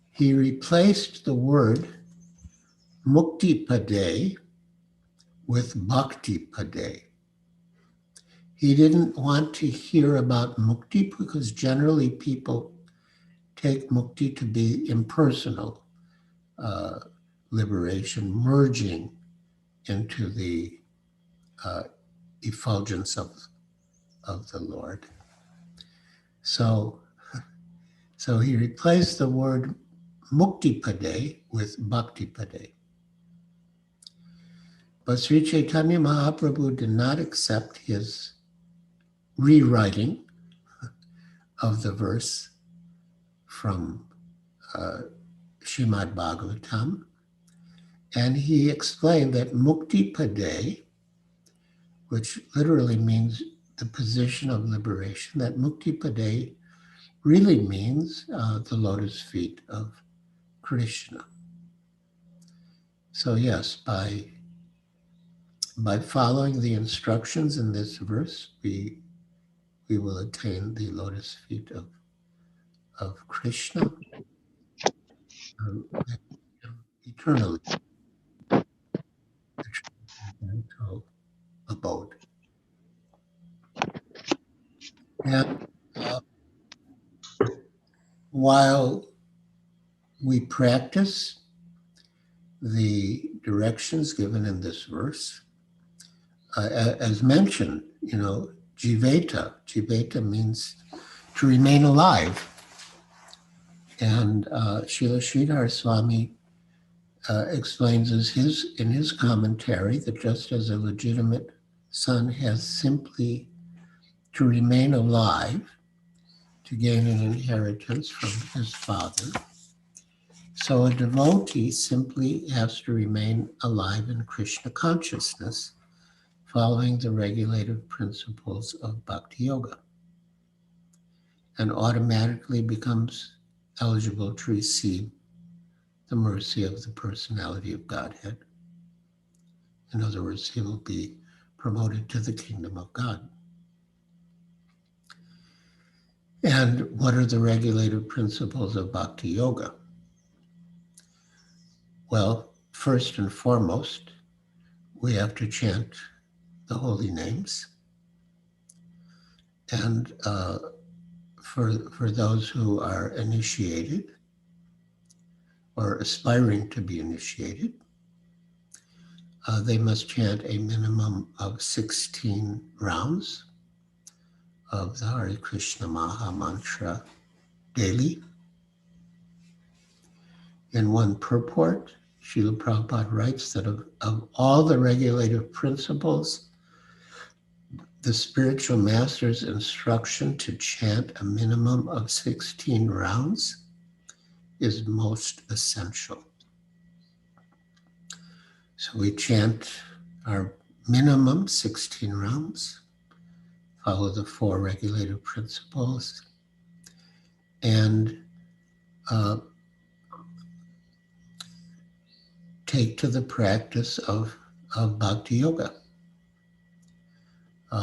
he replaced the word Mukti Pade with Bhakti Pade. He didn't want to hear about mukti because generally people take mukti to be impersonal liberation, merging into the effulgence of the Lord. So he replaced the word Mukti Pade with Bhakti Pade. But Sri Chaitanya Mahaprabhu did not accept his rewriting of the verse from Srimad Bhagavatam. And he explained that Mukti Pade, which literally means the position of liberation, that Mukti Pade really means the lotus feet of Krishna. So yes, by following the instructions in this verse, we will attain the lotus feet of Krishna eternally, the transcendental abode. And while we practice the directions given in this verse, as mentioned, jiveta. Jiveta means to remain alive. And Srila Sridhar Swami explains in his commentary that just as a legitimate son has simply to remain alive to gain an inheritance from his father, so a devotee simply has to remain alive in Krishna consciousness, following the regulative principles of Bhakti Yoga, and automatically becomes eligible to receive the mercy of the personality of Godhead. In other words, he will be promoted to the kingdom of God. And what are the regulative principles of Bhakti Yoga? Well, first and foremost, we have to chant the holy names. And for those who are initiated or aspiring to be initiated, they must chant a minimum of 16 rounds of the Hare Krishna Maha Mantra daily. In one purport, Srila Prabhupada writes that of all the regulative principles, the spiritual master's instruction to chant a minimum of 16 rounds is most essential. So we chant our minimum 16 rounds, follow the 4 regulative principles, and take to the practice of Bhakti Yoga,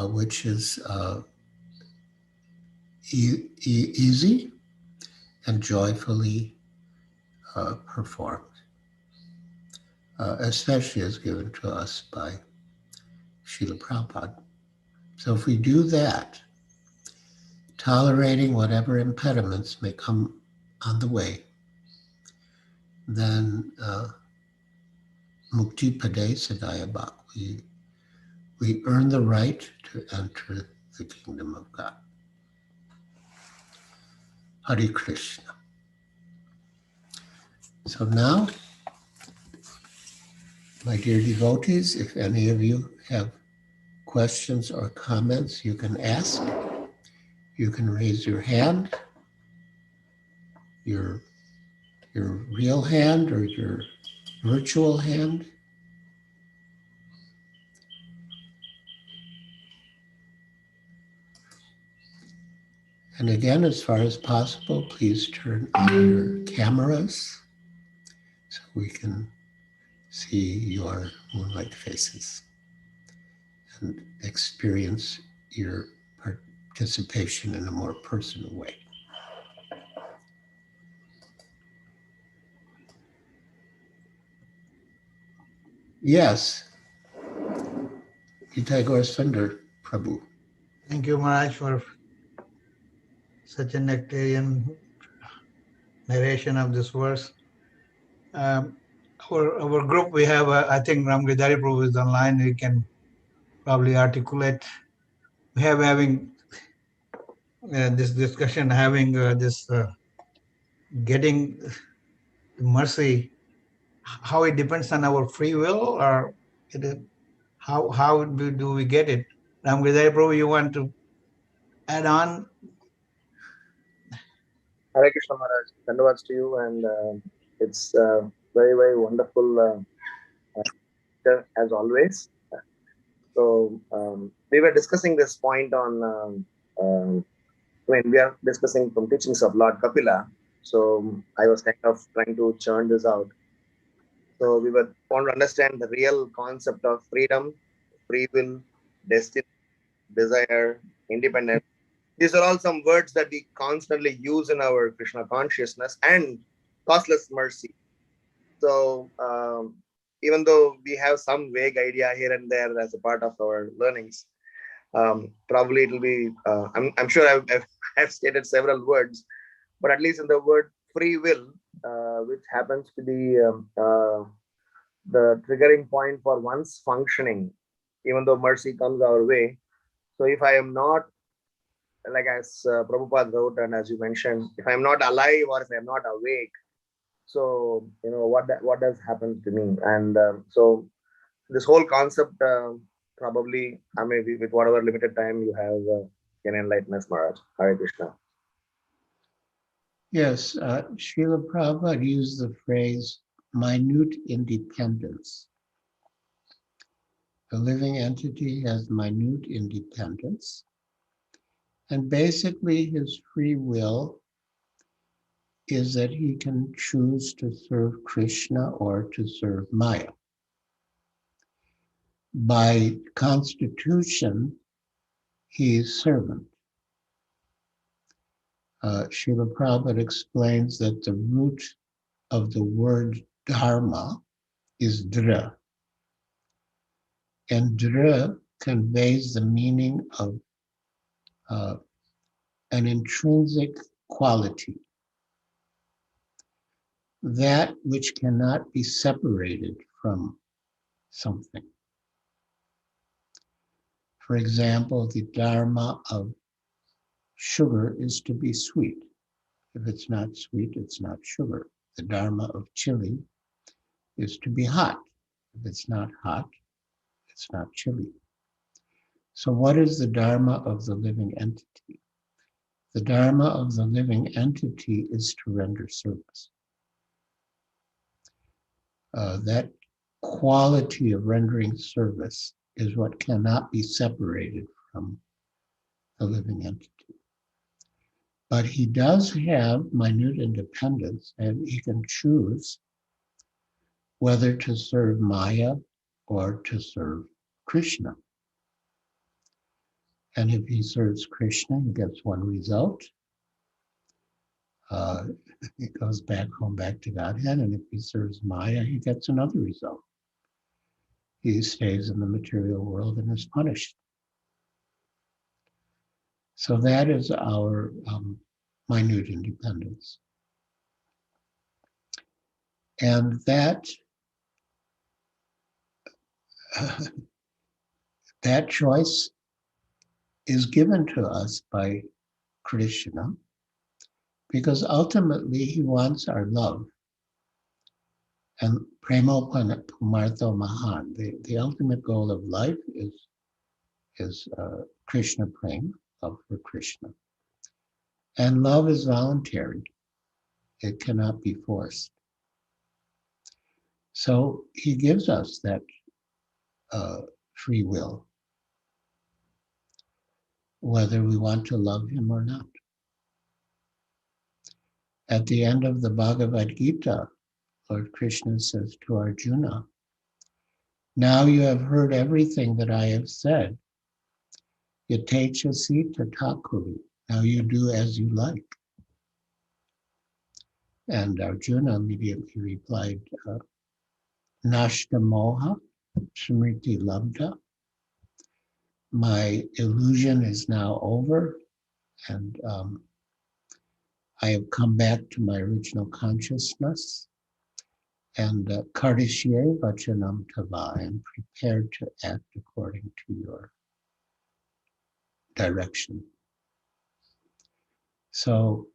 which is easy and joyfully performed, especially as given to us by Srila Prabhupada. So if we do that, tolerating whatever impediments may come on the way, then Mukti Pade Sadaya Bhak, we earn the right to enter the kingdom of God. Hare Krishna. So now, my dear devotees, if any of you have questions or comments, you can ask. You can raise your hand, your real hand or your virtual hand. And again, as far as possible, please turn on your cameras so we can see your moonlight faces and experience your participation in a more personal way. Yes, Itagor Sundar Prabhu. Thank you, Maharaj, for such a nectarian narration of this verse. Our group, we have, I think Ramgidari Prabhu is online. We can probably articulate. We have having this discussion, having this getting mercy, how it depends on our free will, or how do we get it? Ramgidari Prabhu, you want to add on? Hare Krishna Maharaj, Dandavats to you, and it's very, very wonderful as always. So we were discussing this point on when we are discussing from teachings of Lord Kapila. So I was kind of trying to churn this out. So we were want to understand the real concept of freedom, free will, destiny, desire, independence. These are all some words that we constantly use in our Krishna consciousness, and costless mercy. So even though we have some vague idea here and there as a part of our learnings, probably it will be, I'm sure I've stated several words, but at least in the word free will, which happens to be the triggering point for one's functioning, even though mercy comes our way. So if I am not, like as Prabhupada wrote, and as you mentioned, if I'm not alive or if I'm not awake, so what does happen to me? And so this whole concept, probably, I mean, with whatever limited time you have, can enlighten us, Maharaj. Hare Krishna. Yes, Srila Prabhupada used the phrase minute independence. The living entity has minute independence, and basically his free will is that he can choose to serve Krishna or to serve Maya. By constitution, he is servant. Srila Prabhupada explains that the root of the word dharma is dra, and dra conveys the meaning of an intrinsic quality, that which cannot be separated from something. For example, the dharma of sugar is to be sweet. If it's not sweet, it's not sugar. The dharma of chili is to be hot. If it's not hot, it's not chili. So what is the dharma of the living entity? The dharma of the living entity is to render service. That quality of rendering service is what cannot be separated from the living entity. But he does have minute independence, and he can choose whether to serve Maya or to serve Krishna. And if he serves Krishna, he gets one result. He goes back home, back to Godhead. And if he serves Maya, he gets another result. He stays in the material world and is punished. So that is our minute independence. And that that choice is given to us by Krishna, because ultimately he wants our love. And premo pumartho mahan, the ultimate goal of life is Krishna prema, love for Krishna. And love is voluntary. It cannot be forced. So he gives us that free will, whether we want to love him or not. At the end of the Bhagavad Gita, Lord Krishna says to Arjuna, now you have heard everything that I have said. Yatechasi tathakuri. Now you do as you like. And Arjuna immediately replied, Nashta moha smriti labdha. My illusion is now over, and I have come back to my original consciousness. And kardishye vachanam tava, I am prepared to act according to your direction. So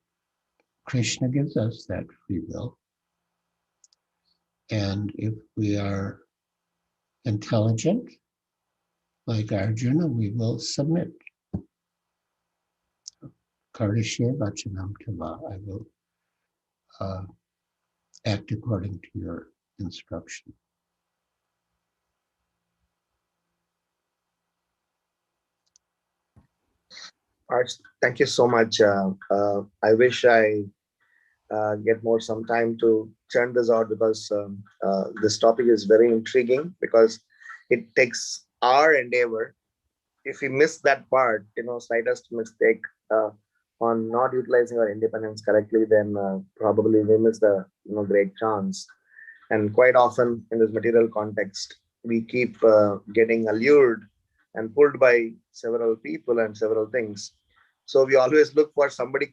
Krishna gives us that free will. And if we are intelligent, like Arjuna, we will submit. Kardishye vachanam tava, I will act according to your instruction. Arch, thank you so much. I wish I get more some time to churn this out, because this topic is very intriguing, because it takes our endeavor. If we miss that part, slightest mistake on not utilizing our independence correctly, then probably we miss the great chance. And quite often in this material context, we keep getting allured and pulled by several people and several things. So we always look for somebody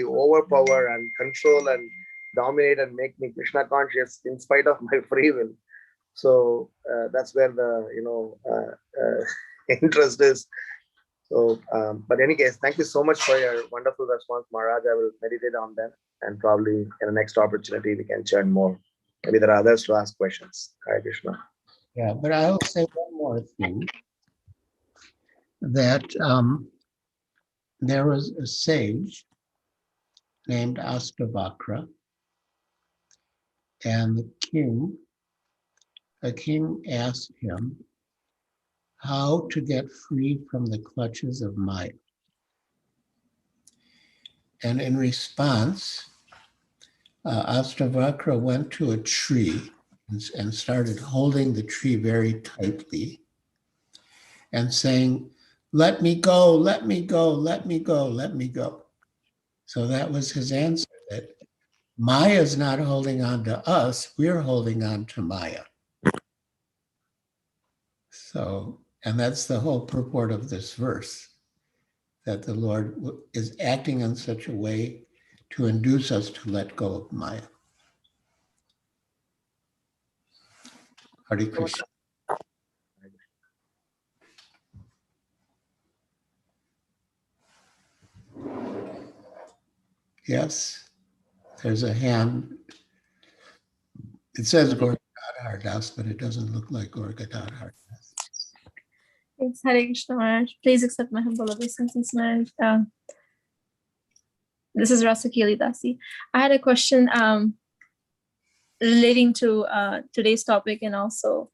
overpower and control and dominate and make me Krishna conscious in spite of my free will. So that's where the interest is. So, but in any case, thank you so much for your wonderful response, Maharaj. I will meditate on them, and probably in the next opportunity we can churn more. Maybe there are others to ask questions. Hare Krishna. Yeah, but I will say one more thing, that there was a sage named Astavakra, and the king asked him how to get free from the clutches of Maya. And in response, Astavakra went to a tree and started holding the tree very tightly and saying, let me go, let me go, let me go, let me go. So that was his answer, that Maya is not holding on to us, we're holding on to Maya. So, and that's the whole purport of this verse, that the Lord is acting in such a way to induce us to let go of Maya. Hare Krishna. Yes, there's a hand. It says Gorga Hardas, but it doesn't look like Gorga Hardas. It's Hare Krishna Maharaj. Please accept my humble obeisances, Maharaj. This is Rasakeli Dasi. I had a question. relating to today's topic, and also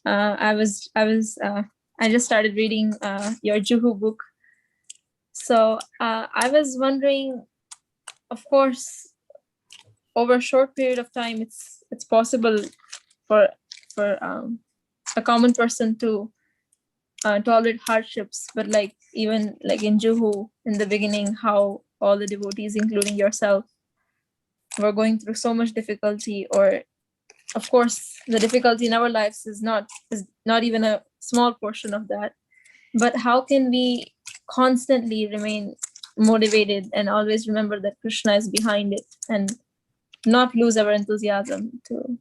I just started reading your Juhu book. So I was wondering, of course, over a short period of time, it's possible for a common person to tolerate hardships, but like even like in Juhu in the beginning, how all the devotees, including yourself, were going through so much difficulty, or of course the difficulty in our lives is not even a small portion of that. But how can we constantly remain motivated and always remember that Krishna is behind it, and not lose our enthusiasm to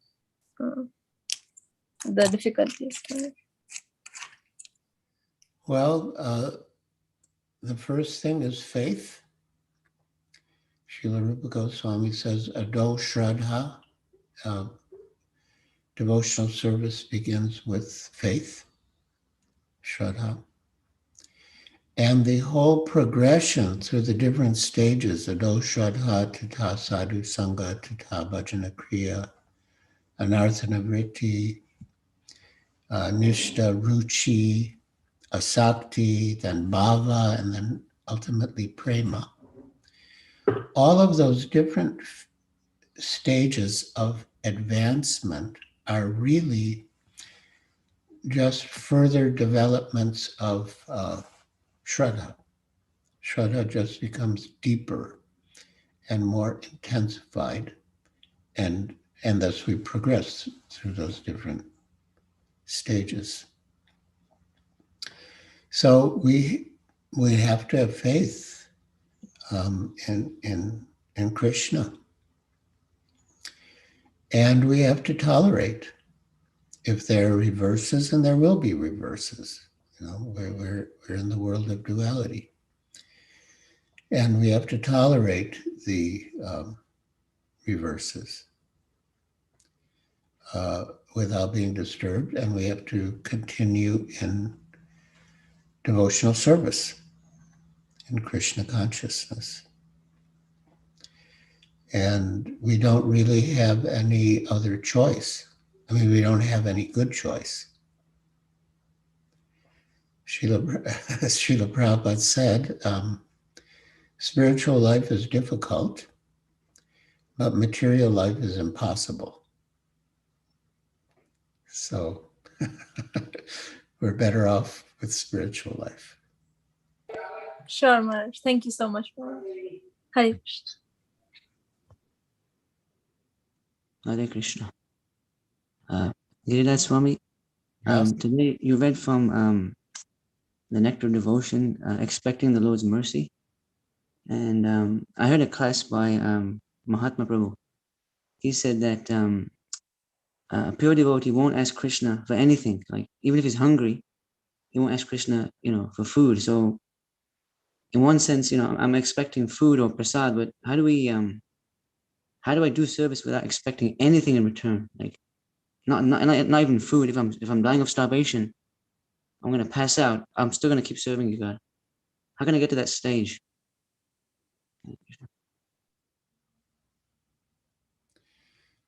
the difficulties? Well, the first thing is faith. Srila Rupa Goswami says, Ado Shraddha, devotional service begins with faith, Shraddha. And the whole progression through the different stages, Ado Shraddha, Tata Sadhu Sangha, Tata Bhajana Kriya, Anarthana Vritti, Nishta, Ruchi, Asakti, then Bhava, and then ultimately Prema. All of those different stages of advancement are really just further developments of Shraddha. Shraddha just becomes deeper and more intensified, and thus we progress through those different stages. So we have to have faith in Krishna, and we have to tolerate if there are reverses, and there will be reverses. You know, we're in the world of duality, and we have to tolerate the reverses without being disturbed, and we have to continue in devotional service in Krishna consciousness. And we don't really have any other choice. I mean, we don't have any good choice. Srila Prabhupada said, spiritual life is difficult, but material life is impossible. So we're better off with spiritual life. Sure, Maharaj. Thank you so much, Maharaj. Hare Krishna. Hare Krishna. Giriraj Swami, today you read from the Nectar Devotion, Expecting the Lord's Mercy. And I heard a class by Mahatma Prabhu. He said that a pure devotee won't ask Krishna for anything. Like, even if he's hungry, he won't ask Krishna, for food. So in one sense, I'm expecting food or prasad, but how do I do service without expecting anything in return? Like, not even food. If I'm dying of starvation, I'm gonna pass out, I'm still gonna keep serving you, God. How can I get to that stage?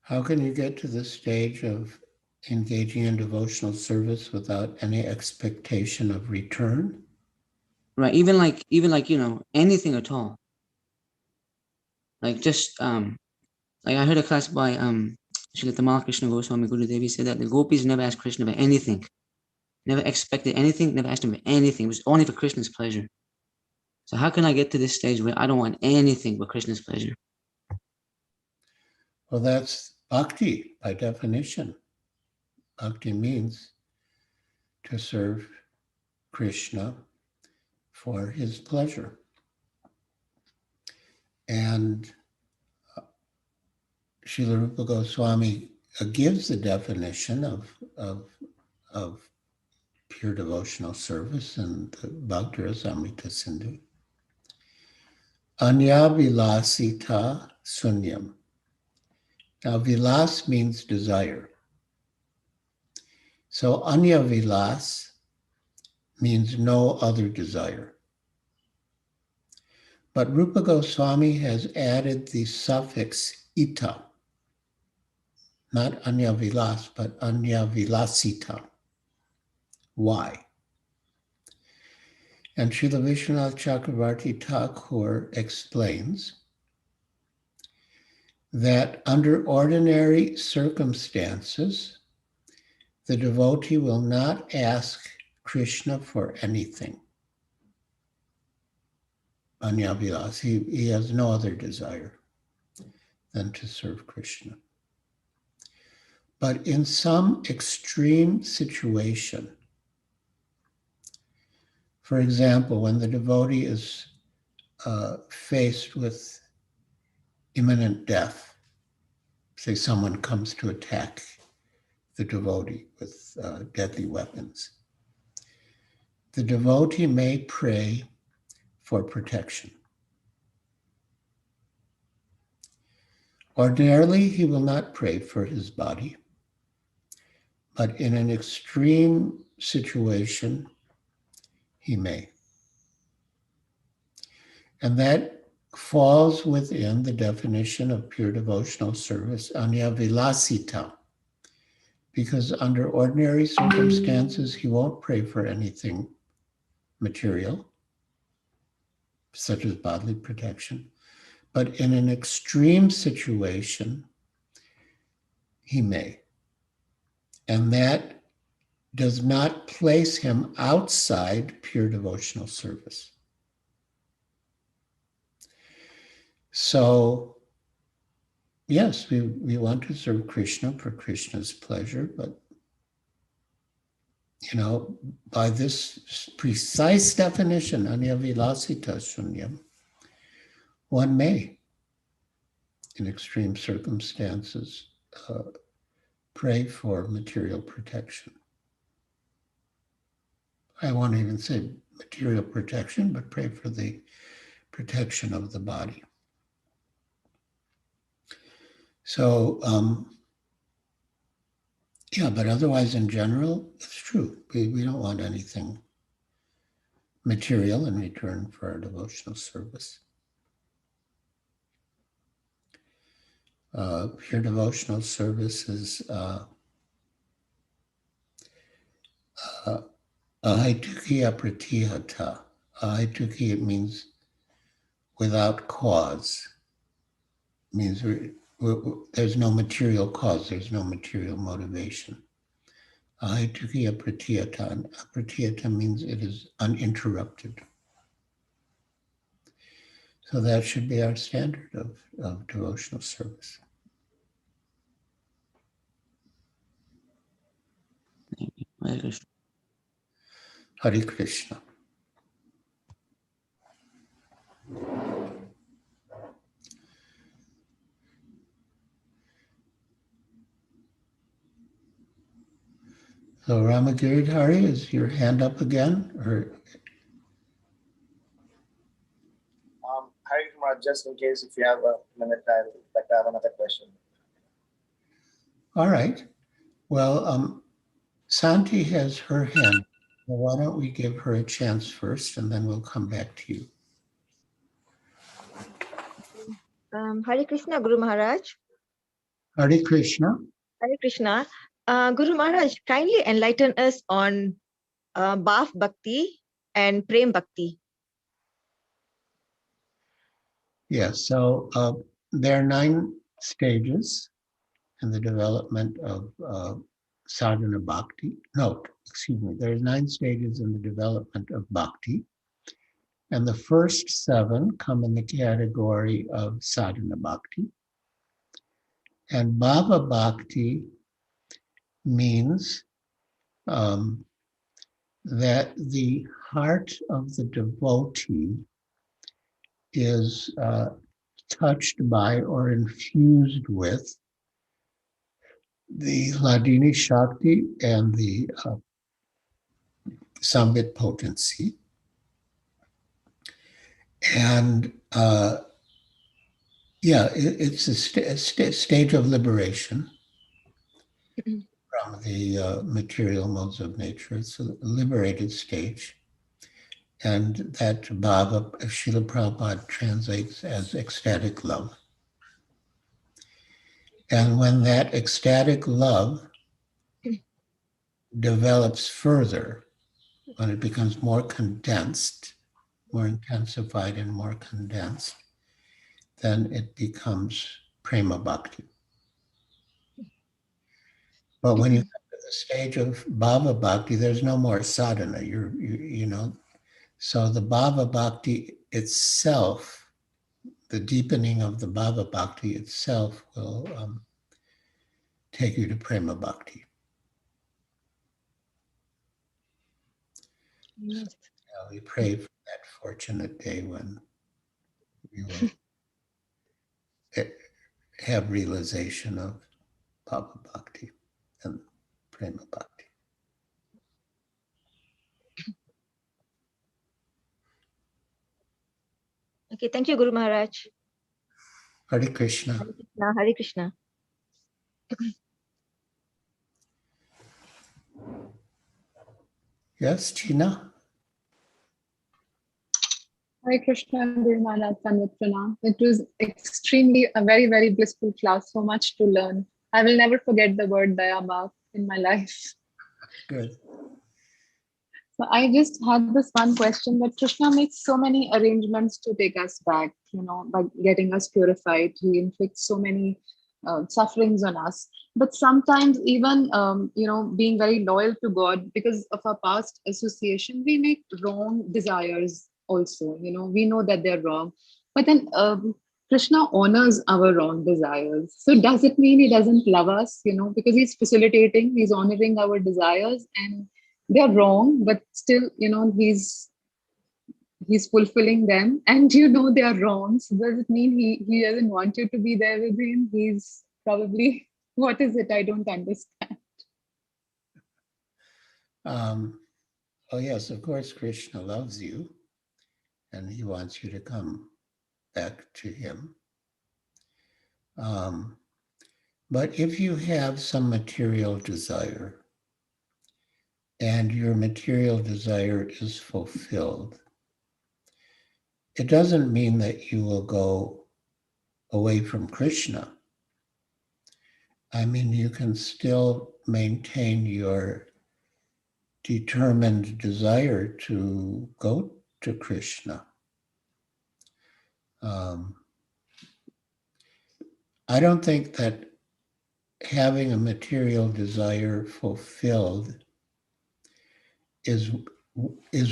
How can you get to the stage of engaging in devotional service without any expectation of return? Right, even like anything at all. Like, just like I heard a class by Srila Tamal Krishna Goswami Guru Devi said that the gopis never asked Krishna for anything, never expected anything, never asked him for anything. It was only for Krishna's pleasure. So how can I get to this stage where I don't want anything but Krishna's pleasure? Well, that's bhakti by definition. Bhakti means to serve Krishna for his pleasure. And Srila Rupa Goswami gives the definition of pure devotional service in the Bhakti Rasamrita Sindhu. Anya vilasita sunyam. Now, vilas means desire. So anya vilas means no other desire. But Rupa Goswami has added the suffix ita. not Anya Vilas, but Anya Vilasita. Why? And Srila Vishwanath Chakravarti Thakur explains that under ordinary circumstances, the devotee will not ask Krishna for anything. Anya Vilas, he has no other desire than to serve Krishna. But in some extreme situation, for example, when the devotee is faced with imminent death, say someone comes to attack the devotee with deadly weapons, the devotee may pray for protection. Ordinarily, he will not pray for his body, but in an extreme situation, he may. And that falls within the definition of pure devotional service, Anya Vilasita, because under ordinary circumstances, he won't pray for anything material, such as bodily protection. But in an extreme situation, he may. And that does not place him outside pure devotional service. So, yes, we want to serve Krishna for Krishna's pleasure, but, you know, by this precise definition, anyavilasita shunyam, one may, in extreme circumstances, pray for material protection. I won't even say material protection, but pray for the protection of the body. So, yeah, but otherwise in general, it's true. We don't want anything material in return for our devotional service. Pure devotional service is ahaitukiya pratihata. Ahaitukiya means without cause. It means there's no material cause, there's no material motivation. Ahaitukiya pratihata. And pratihata means it is uninterrupted. So that should be our standard of devotional service. Hare Krishna. Hare Krishna. So Ramagiridhari, is your hand up again? Or Hari Kumar, just in case if you have a minute, I'd like to have another question. all right. Well, Santi has her hand. Well, why don't we give her a chance first, and then we'll come back to you. Hare Krishna, Guru Maharaj. Hare Krishna. Hare Krishna. Guru Maharaj, kindly enlighten us on Bhav Bhakti and Prem Bhakti. Yes, so there are 9 stages in the development of sadhana bhakti. No, excuse me, there are 9 stages in the development of bhakti. And the first 7 come in the category of sadhana bhakti. And bhava bhakti means that the heart of the devotee is touched by or infused with the Hladini Shakti and the Sambit potency. And it's a state of liberation from the material modes of nature. It's a liberated stage. And that bhava, Srila Prabhupada translates as ecstatic love. And when that ecstatic love develops further, when it becomes more condensed, more intensified and more condensed, then it becomes prema bhakti. But when you get to the stage of bhava bhakti, there's no more sadhana. You know, so the bhava bhakti itself, the deepening of the bhava bhakti itself will take you to prema bhakti. So, we pray for that fortunate day when we will have realization of bhava bhakti and prema bhakti. Okay, thank you, Guru Maharaj. Hare Krishna. Hare Krishna. Hare Krishna. Yes, Tina? Hare Krishna, Guru Maharaj, Sanvat Pranam. It was extremely a very, very blissful class, so much to learn. I will never forget the word Dayabha in my life. Good. So I just had this one question that Krishna makes so many arrangements to take us back, by getting us purified. He inflicts so many sufferings on us. But sometimes even, being very loyal to God because of our past association, we make wrong desires also. We know that they're wrong. But then Krishna honors our wrong desires. So does it mean he doesn't love us, because he's facilitating, he's honoring our desires, and they're wrong, but still, he's fulfilling them, and they are wrong. So does it mean he doesn't want you to be there with him? He's probably what is it? I don't understand. Oh yes, of course, Krishna loves you and he wants you to come back to him. But if you have some material desire and your material desire is fulfilled, it doesn't mean that you will go away from Krishna. I mean, you can still maintain your determined desire to go to Krishna. I don't think that having a material desire fulfilled is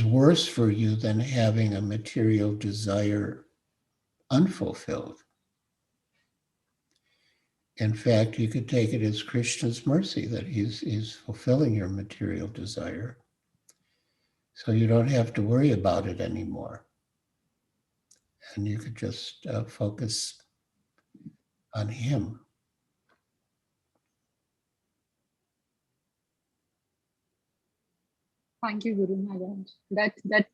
worse for you than having a material desire unfulfilled. In fact, you could take it as Krishna's mercy that he's fulfilling your material desire. So you don't have to worry about it anymore. And you could just focus on him. Thank you, Guru Maharaj. That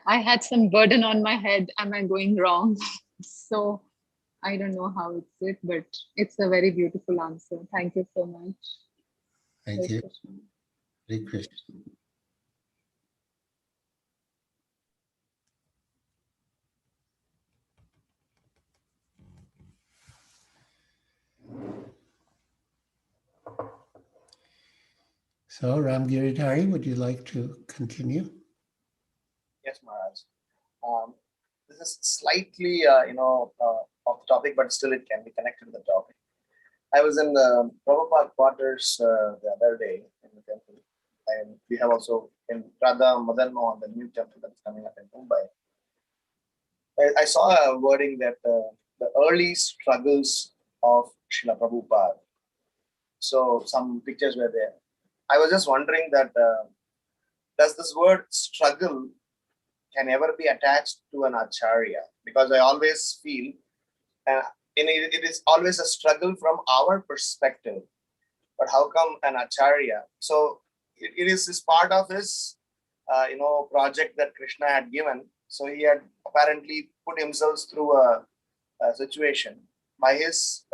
I had some burden on my head. Am I going wrong? So I don't know how it's it, but it's a very beautiful answer. Thank you so much. Thank you. Hare Krishna. So, Ramgiridhari, would you like to continue? Yes, Maharaj. This is slightly, off the topic, but still it can be connected to the topic. I was in the Prabhupada quarters the other day in the temple, and we have also in Radha Madan Mohan, the new temple that's coming up in Mumbai. I saw a wording that the early struggles of Srila Prabhupada. So some pictures were there. I was just wondering that does this word struggle can ever be attached to an acharya? Because I always feel it is always a struggle from our perspective. But how come an acharya? So it is part of his project that Krishna had given. So he had apparently put himself through a situation by his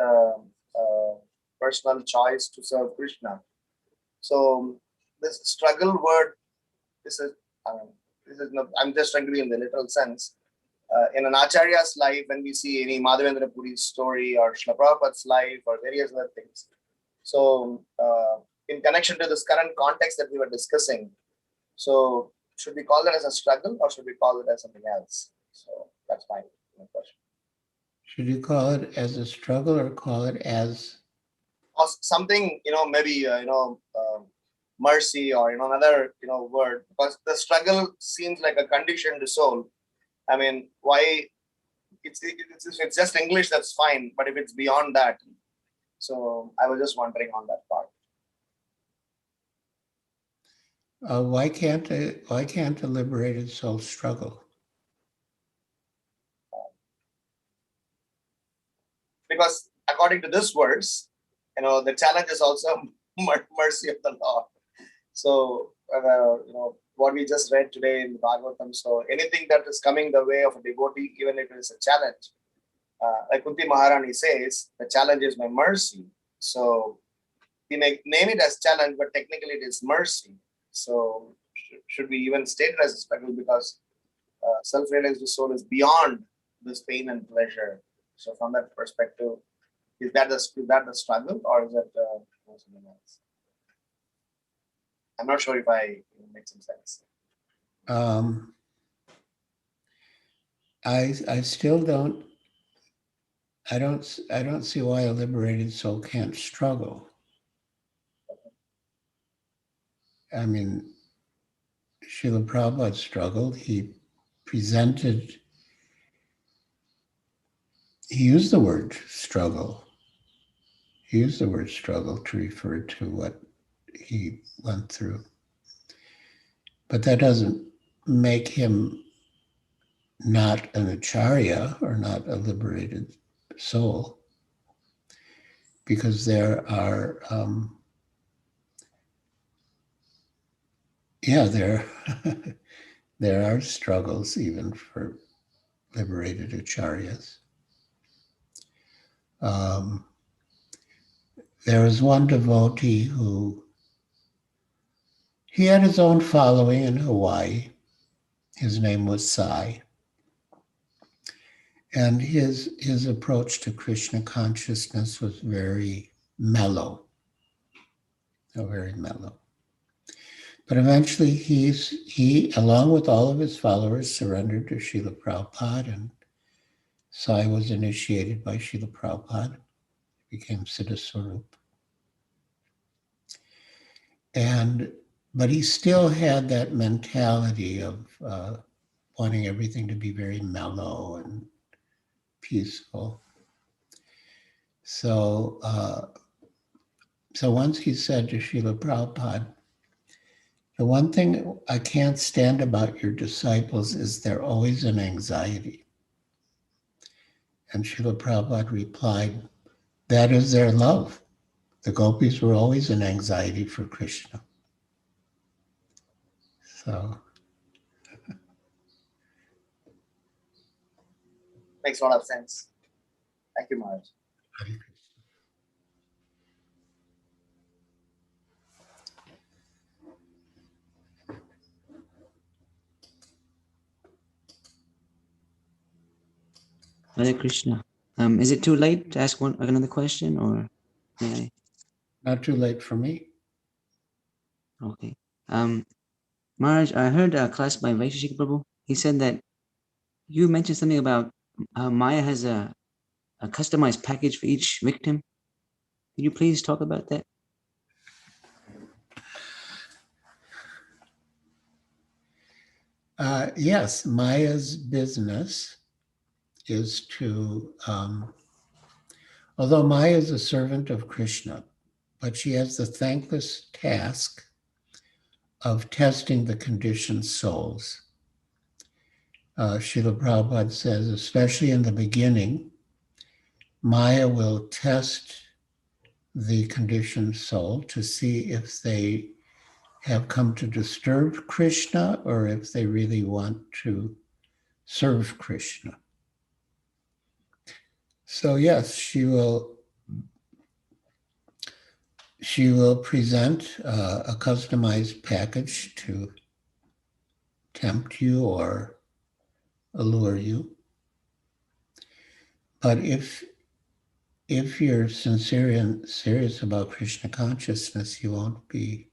personal choice to serve Krishna. So this struggle word, this is not, I'm just trying to be in the literal sense. in an Acharya's life, when we see any Madhavendra Puri's story or Srila Prabhupada's life or various other things. So in connection to this current context that we were discussing, so should we call that as a struggle or should we call it as something else? So that's my question. Should you call it as a struggle or call it as? Or something, maybe, mercy or, another, word, because the struggle seems like a conditioned soul. I mean, why? If it's just English, that's fine. But if it's beyond that, so I was just wondering on that part. Why can't a liberated soul struggle? Because according to this verse, the challenge is also mercy of the Lord. So, what we just read today in the Bhagavatam. So, anything that is coming the way of a devotee, even if it is a challenge, like Kunti Maharani says, the challenge is my mercy. So, we may name it as challenge, but technically it is mercy. So, should we even state it as a struggle? Because self-realized soul is beyond this pain and pleasure. So, from that perspective, is that the struggle or is that something else? I'm not sure if I make some sense. I still don't. I don't see why a liberated soul can't struggle. I mean, Srila Prabhupada struggled. He used the word struggle. He used the word struggle to refer to what he went through. But that doesn't make him not an acharya or not a liberated soul, because there are, there are struggles even for liberated acharyas. There was one devotee who, he had his own following in Hawaii. His name was Sai. And his approach to Krishna consciousness was very mellow, very mellow. But eventually he, along with all of his followers, surrendered to Srila Prabhupada, and Sai was initiated by Srila Prabhupada, became Siddha Swarup. But he still had that mentality of wanting everything to be very mellow and peaceful. So once he said to Srila Prabhupada, the one thing I can't stand about your disciples is they're always in anxiety. And Srila Prabhupada replied, that is their love. The gopis were always in anxiety for Krishna. So. Makes a lot of sense. Thank you, Maharaj. Hare Krishna. Is it too late to ask another question, or may I? Not too late for me. Okay. Maharaj, I heard a class by Vaisheshika Prabhu. He said that you mentioned something about Maya has a customized package for each victim. Could you please talk about that? Yes, Maya's business is to, although Maya is a servant of Krishna, but she has the thankless task of testing the conditioned souls. Srila Prabhupada says, especially in the beginning, Maya will test the conditioned soul to see if they have come to disturb Krishna or if they really want to serve Krishna. So yes, she will present a customized package to tempt you or allure you. But if you're sincere and serious about Krishna consciousness, you won't be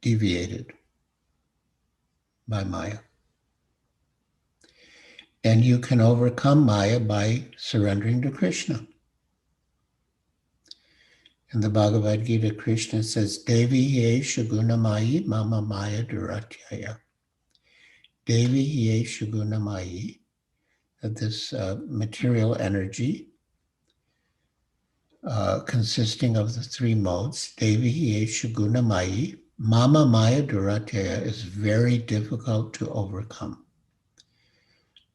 deviated by Maya. And you can overcome Maya by surrendering to Krishna. In the Bhagavad Gita, Krishna says, Devi ye shaguna mayi mama maya duratyaya. Devi ye shaguna mayi, that this material energy consisting of the three modes, Devi ye shaguna mayi, mama maya duratyaya, is very difficult to overcome.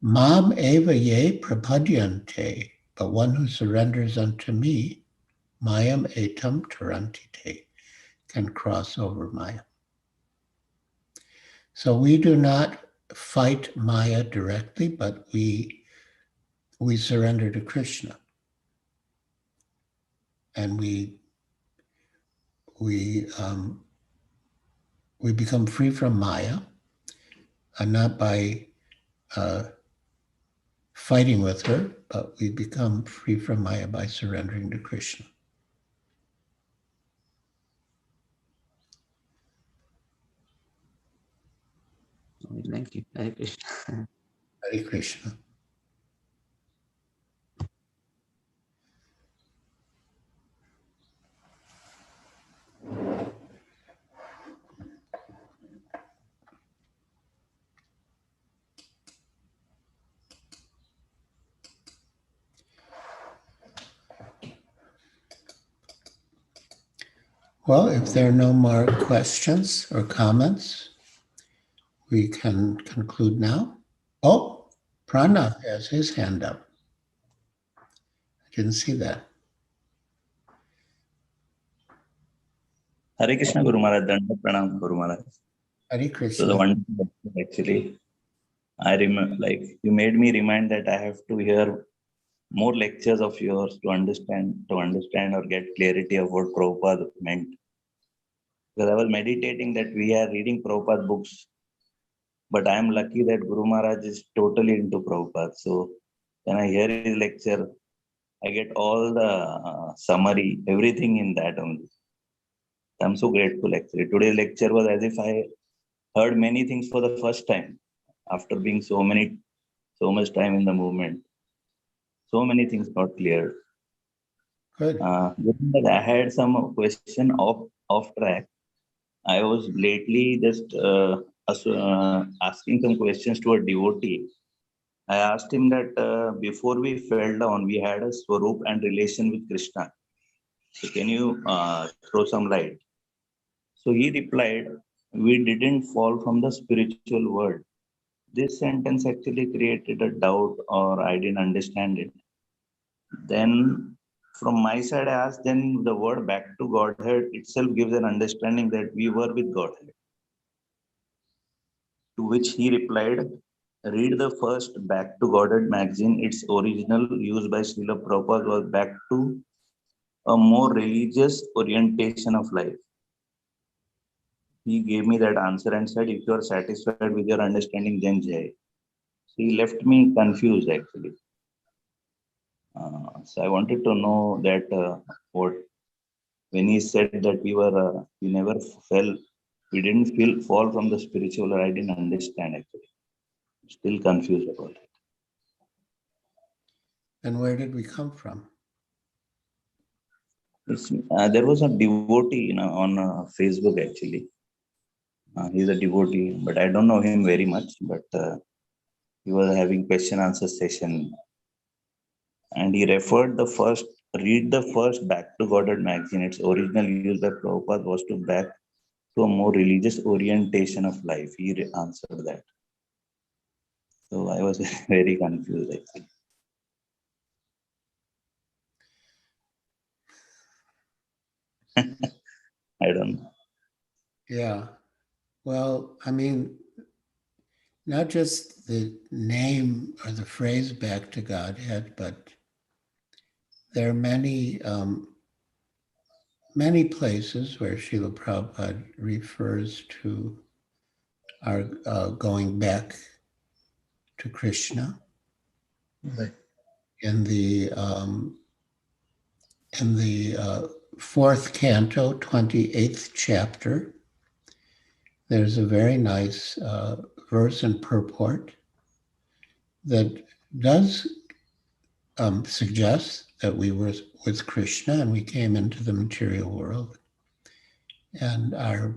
Mam eva ye prapadyante, but one who surrenders unto me, mayam etam tarantite, can cross over Maya. So we do not fight Maya directly, but we surrender to Krishna, and we become free from Maya, and not by fighting with her, but we become free from Maya by surrendering to Krishna. Thank you. Hare Krishna. Hare Krishna. Well, if there are no more questions or comments, we can conclude now. Oh, Prana has his hand up. I didn't see that. Hare Krishna Guru Maharaj, Danda Pranam Guru Maharaj. Hare So Krishna. the one actually, I remember, like you made me remind that I have to hear more lectures of yours to understand or get clarity of what Prabhupada meant. Because I was meditating that we are reading Prabhupada books, but I am lucky that Guru Maharaj is totally into Prabhupada. So when I hear his lecture, I get all the summary, everything in that only. I'm so grateful actually. Today's lecture was as if I heard many things for the first time after being so much time in the movement. So many things got cleared. Good. I had some question off track. I was lately just asking some questions to a devotee. I asked him that before we fell down, we had a swarup and relation with Krishna. So can you throw some light? So he replied, we didn't fall from the spiritual world. This sentence actually created a doubt, or I didn't understand it. Then from my side, I asked, then the word back to Godhead itself gives an understanding that we were with Godhead. To which he replied, read the first Back to Godhead magazine. Its original used by Srila Prabhupada was back to a more religious orientation of life. He gave me that answer and said, if you are satisfied with your understanding, then Jai. He left me confused actually. So I wanted to know that what when he said that we never fell, we didn't fall from the spiritual, or I didn't understand actually. Still confused about it. And where did we come from? There was a devotee on Facebook actually. He's a devotee, but I don't know him very much. But he was having question answer session, and he referred read the first Back to Godhead magazine. Its original use by Prabhupada was to back to a more religious orientation of life. He answered that. So I was very confused actually. I don't know. Yeah. Well, I mean, not just the name or the phrase back to Godhead, but there are many places where Srila Prabhupada refers to our going back to Krishna. Right. In the fourth canto, 28th chapter, there's a very nice verse and purport that does suggest that we were with Krishna and we came into the material world. And our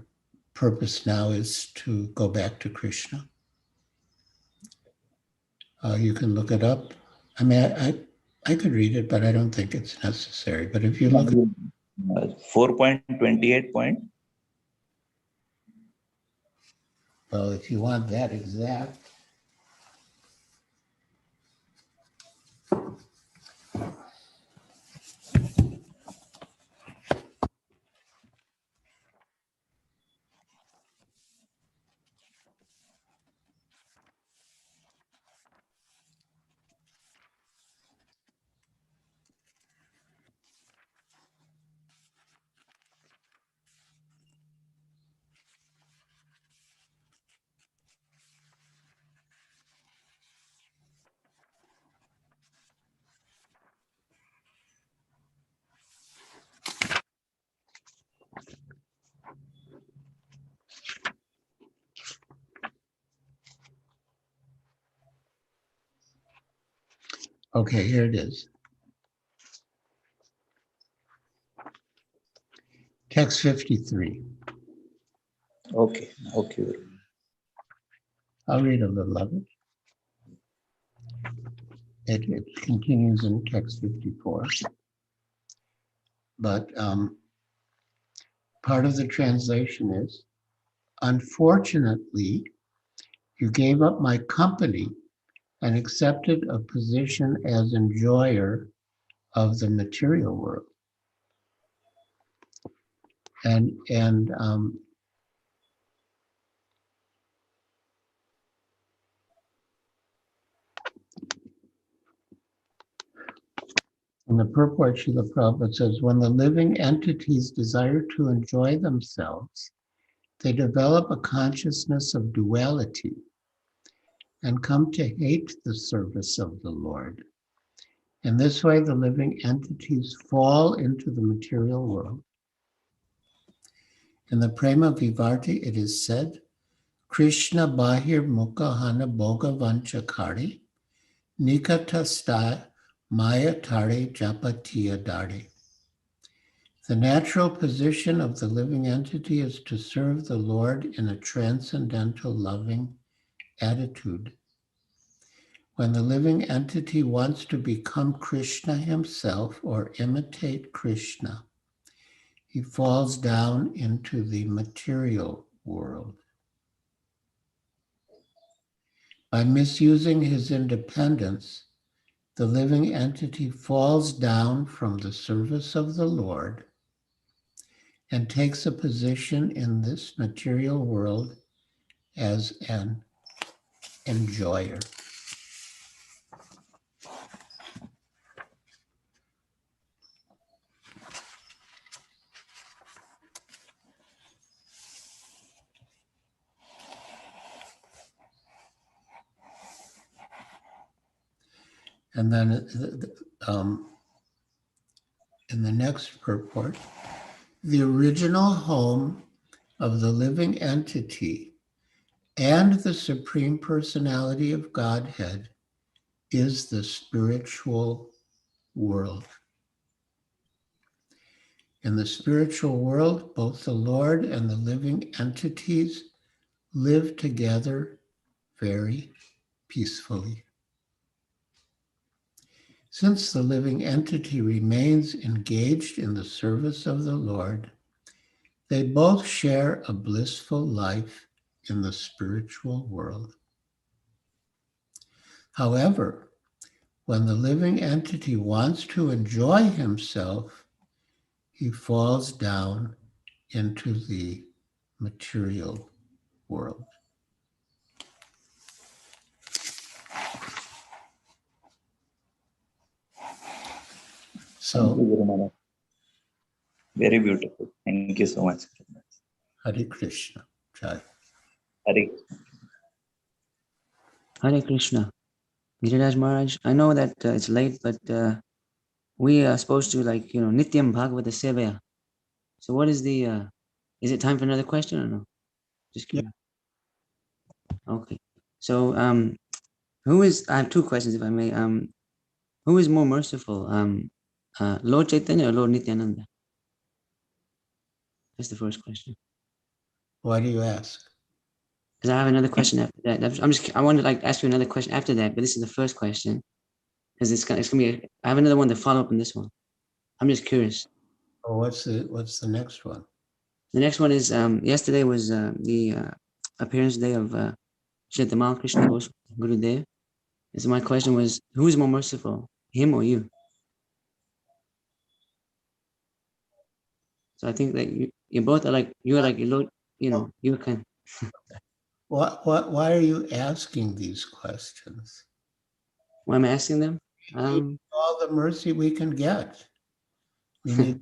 purpose now is to go back to Krishna. You can look it up. I mean, I could read it, but I don't think it's necessary. But if you look at 4.28 point. well, if you want that exact, okay, here it is. Text 53. Okay. I'll read a little of it. It continues in text 54. But part of the translation is, unfortunately, you gave up my company and accepted a position as enjoyer of the material world. And in the purport, Srila Prabhupada says, when the living entities desire to enjoy themselves, they develop a consciousness of duality and come to hate the service of the Lord. In this way, the living entities fall into the material world. In the Prema Vivarti, it is said, Krishna Bahir Mukahana Bhoga Vanchakari, Nikatasta Maya Tare Japatiya Dare. The natural position of the living entity is to serve the Lord in a transcendental loving attitude. When the living entity wants to become Krishna himself or imitate Krishna, he falls down into the material world. By misusing his independence, the living entity falls down from the service of the Lord and takes a position in this material world as an enjoyer. And then in the next purport, the original home of the living entity and the Supreme Personality of Godhead is the spiritual world. In the spiritual world, both the Lord and the living entities live together very peacefully. Since the living entity remains engaged in the service of the Lord, they both share a blissful life in the spiritual world. However, when the living entity wants to enjoy himself, he falls down into the material world. Thank you, Guru Maharaj. Very beautiful. Thank you so much. Hare Krishna. Jai. Hare. Hare Krishna. Giriraj Maharaj, I know that it's late, but we are supposed to Nityam Bhagavata Sevaya. So what is is it time for another question or no? Just curious. Okay. So I have two questions if I may. Who is more merciful? Lord Chaitanya or Lord Nityananda? That's the first question. Why do you ask? Because I have another question after that. I wanted to ask you another question after that, but this is the first question. Because it's gonna be I have another one to follow up on this one. I'm just curious. Oh, what's the next one? The next one is yesterday was the appearance day of Sri Tamal Krishna Goswami Gurudev. And so my question was, who is more merciful, him or you? So I think that you both are you can. Why are you asking these questions? Why am I asking them? We need all the mercy we can get. We need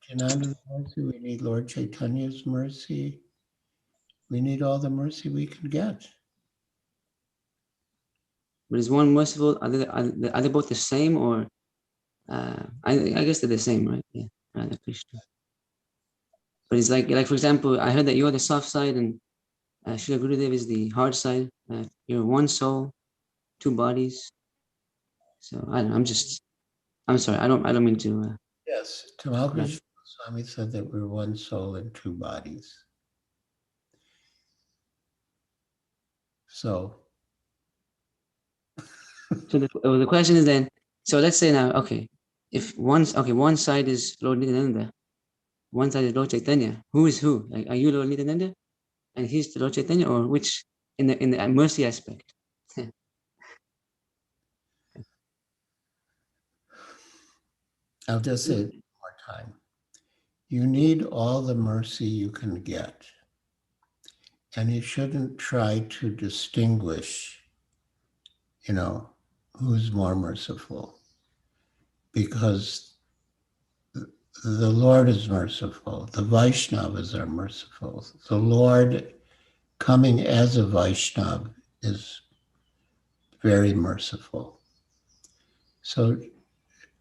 Nityananda's mercy. We need Lord Chaitanya's mercy. We need all the mercy we can get. But is one merciful? Are they both the same, or I guess they're the same, right? Yeah, Radha Krishna. But it's like for example, I heard that you're the soft side and Srila Gurudev is the hard side. You're one soul, two bodies. So I'm sorry. I don't mean to. Yes, Tamal Krishna Swami said that we're one soul in two bodies. So the question is then. So let's say now, okay, if one side is Lord Nityananda, one side is Lord Chaitanya. Who is who? Like, are you Lord Nityananda, and he's the Lord Chaitanya, or which in the mercy aspect? I'll just say it one more time. You need all the mercy you can get. And you shouldn't try to distinguish, who's more merciful. Because the Lord is merciful. The Vaishnavas are merciful. The Lord coming as a Vaishnava is very merciful. So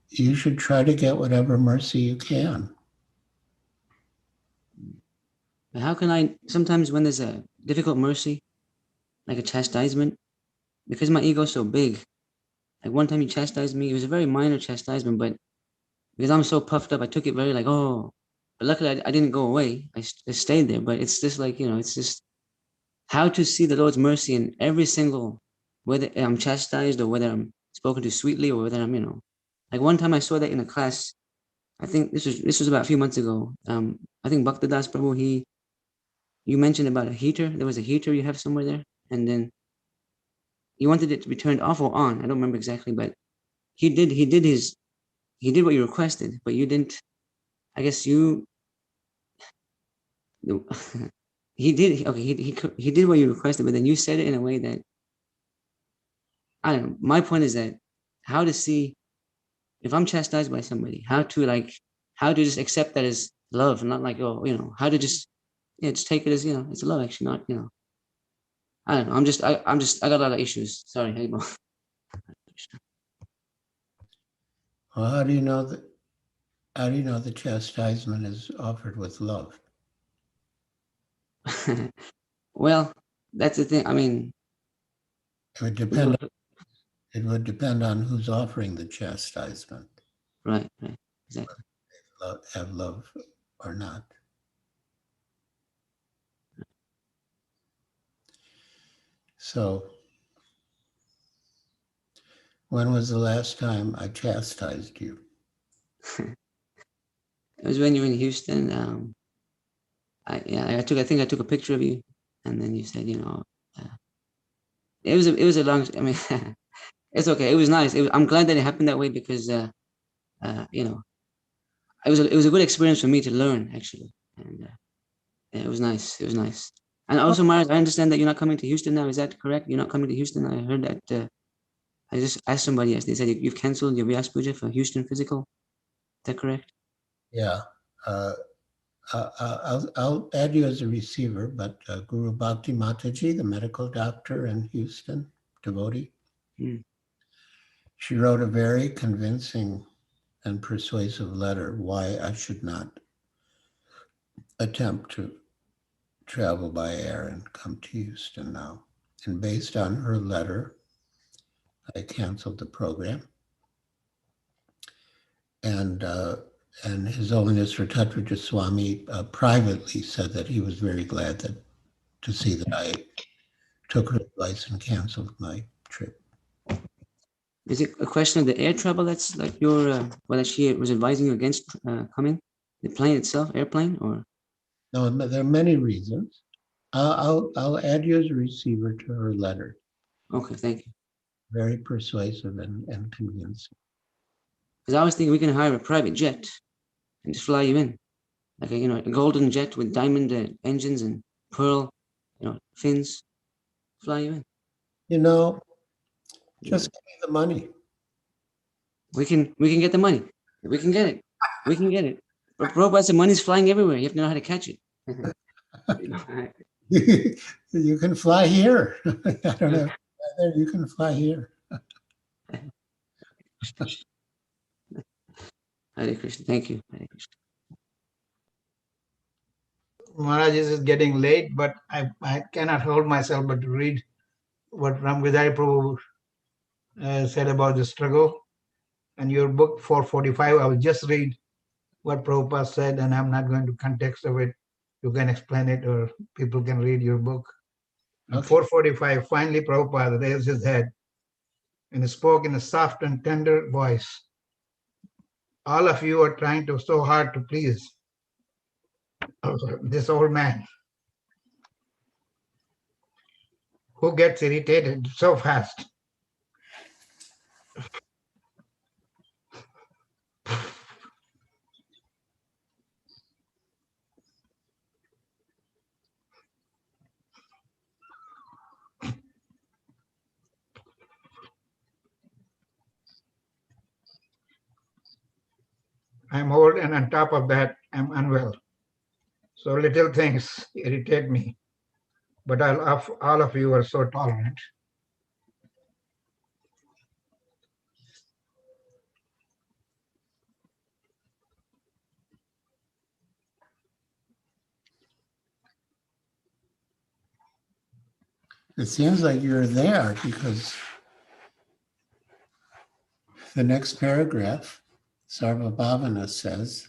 you should try to get whatever mercy you can. But how can I, sometimes when there's a difficult mercy, like a chastisement, because my ego is so big, like one time he chastised me, it was a very minor chastisement, but because I'm so puffed up, I took it very oh, but luckily I didn't go away. I stayed there, but it's just it's just how to see the Lord's mercy in every single, whether I'm chastised or whether I'm spoken to sweetly or whether I'm, like one time I saw that in a class. I think this was about a few months ago. I think Bhaktadas Prabhu, you mentioned about a heater. There was a heater you have somewhere there, and then you wanted it to be turned off or on. I don't remember exactly, but he did what you requested, but you didn't. I guess you. He did okay. He did what you requested, but then you said it in a way that I don't know. My point is that how to see if I'm chastised by somebody, how to just accept that as love, not how to just just take it as it's love actually, not I don't know. I got a lot of issues. Sorry, Haribo. Well, how do you know the chastisement is offered with love? Well, that's the thing. I mean, It would depend on who's offering the chastisement. Right, exactly. Have love or not. So, when was the last time I chastised you? It was when you were in Houston. I think I took a picture of you, and then you said, it was a long. I mean, it's okay. It was nice. I'm glad that it happened that way because it was a good experience for me to learn actually, and it was nice. It was nice. And also, Maras, I understand that you're not coming to Houston now. Is that correct? You're not coming to Houston. I heard that. I just asked somebody else. They said you've canceled your Vyas Puja for Houston physical. Is that correct? Yeah. I'll add you as a receiver, but Guru Bhakti Mataji, the medical doctor in Houston, devotee, She wrote a very convincing and persuasive letter why I should not attempt to travel by air and come to Houston now. And based on her letter, I canceled the program. And His Holiness Rathatrija Swami privately said that he was very glad to see that I took her advice and canceled my trip. Is it a question of the air travel that's like your, well, that she was advising you against coming? The plane itself, airplane, or? No, there are many reasons. I'll add you as a receiver to her letter. Okay, thank you. Very persuasive and convincing. Because I was thinking we can hire a private jet and just fly you in, like a golden jet with diamond engines and pearl, fins. Fly you in. Just give me the money. We can get the money. We can get it. We can get it. But Prabhupada said money's flying everywhere. You have to know how to catch it. You can fly here. I don't know. You can fly here. Hare Krishna. Thank you. Hare Krishna. Maharaj, this is getting late, but I cannot hold myself but to read what Ramgidari Prabhu said about the struggle. And your book 445, I will just read what Prabhupada said, and I'm not going to context of it. You can explain it, or people can read your book. Okay. 445, finally Prabhupada raised his head and spoke in a soft and tender voice. All of you are trying so hard to please this old man who gets irritated so fast. I'm old, and on top of that, I'm unwell. So little things irritate me. But all of you are so tolerant. It seems like you're there because the next paragraph, Sarvabhavana says,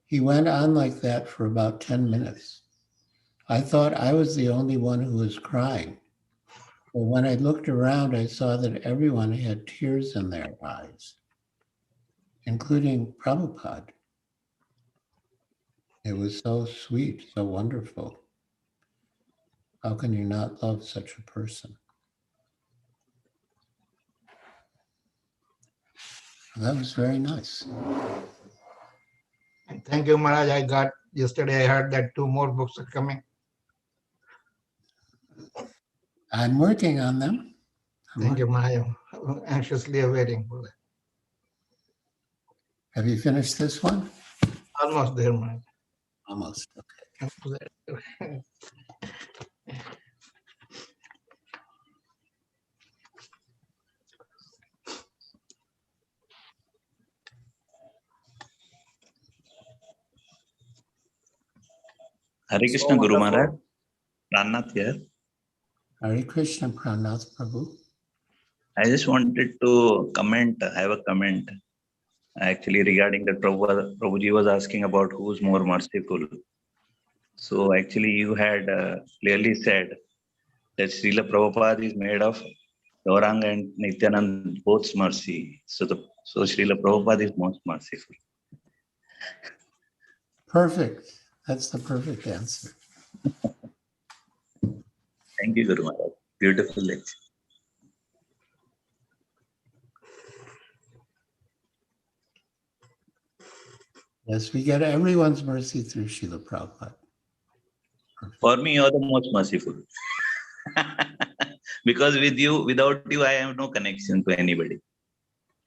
he went on like that for about 10 minutes. I thought I was the only one who was crying. But when I looked around, I saw that everyone had tears in their eyes, including Prabhupada. It was so sweet, so wonderful. How can you not love such a person? That was very nice. Thank you, Maharaj. Yesterday I heard that 2 more books are coming. I'm working on them. Thank you, Maharaj. I'm anxiously awaiting for that. Have you finished this one? Almost there, Maharaj. Almost, okay. Hare Krishna, Guru Maharaj. Pranath here. Hare Krishna, Pranath Prabhu. I just wanted to have a comment. Actually, regarding that Prabhuji was asking about who's more merciful. So actually, you had clearly said that Srila Prabhupada is made of Gauranga and Nityanand, both's mercy. So Srila Prabhupada is most merciful. Perfect. That's the perfect answer. Thank you, Guru Maharaj. Beautiful lecture. Yes, we get everyone's mercy through Srila Prabhupada. For me, you are the most merciful. Because without you, I have no connection to anybody.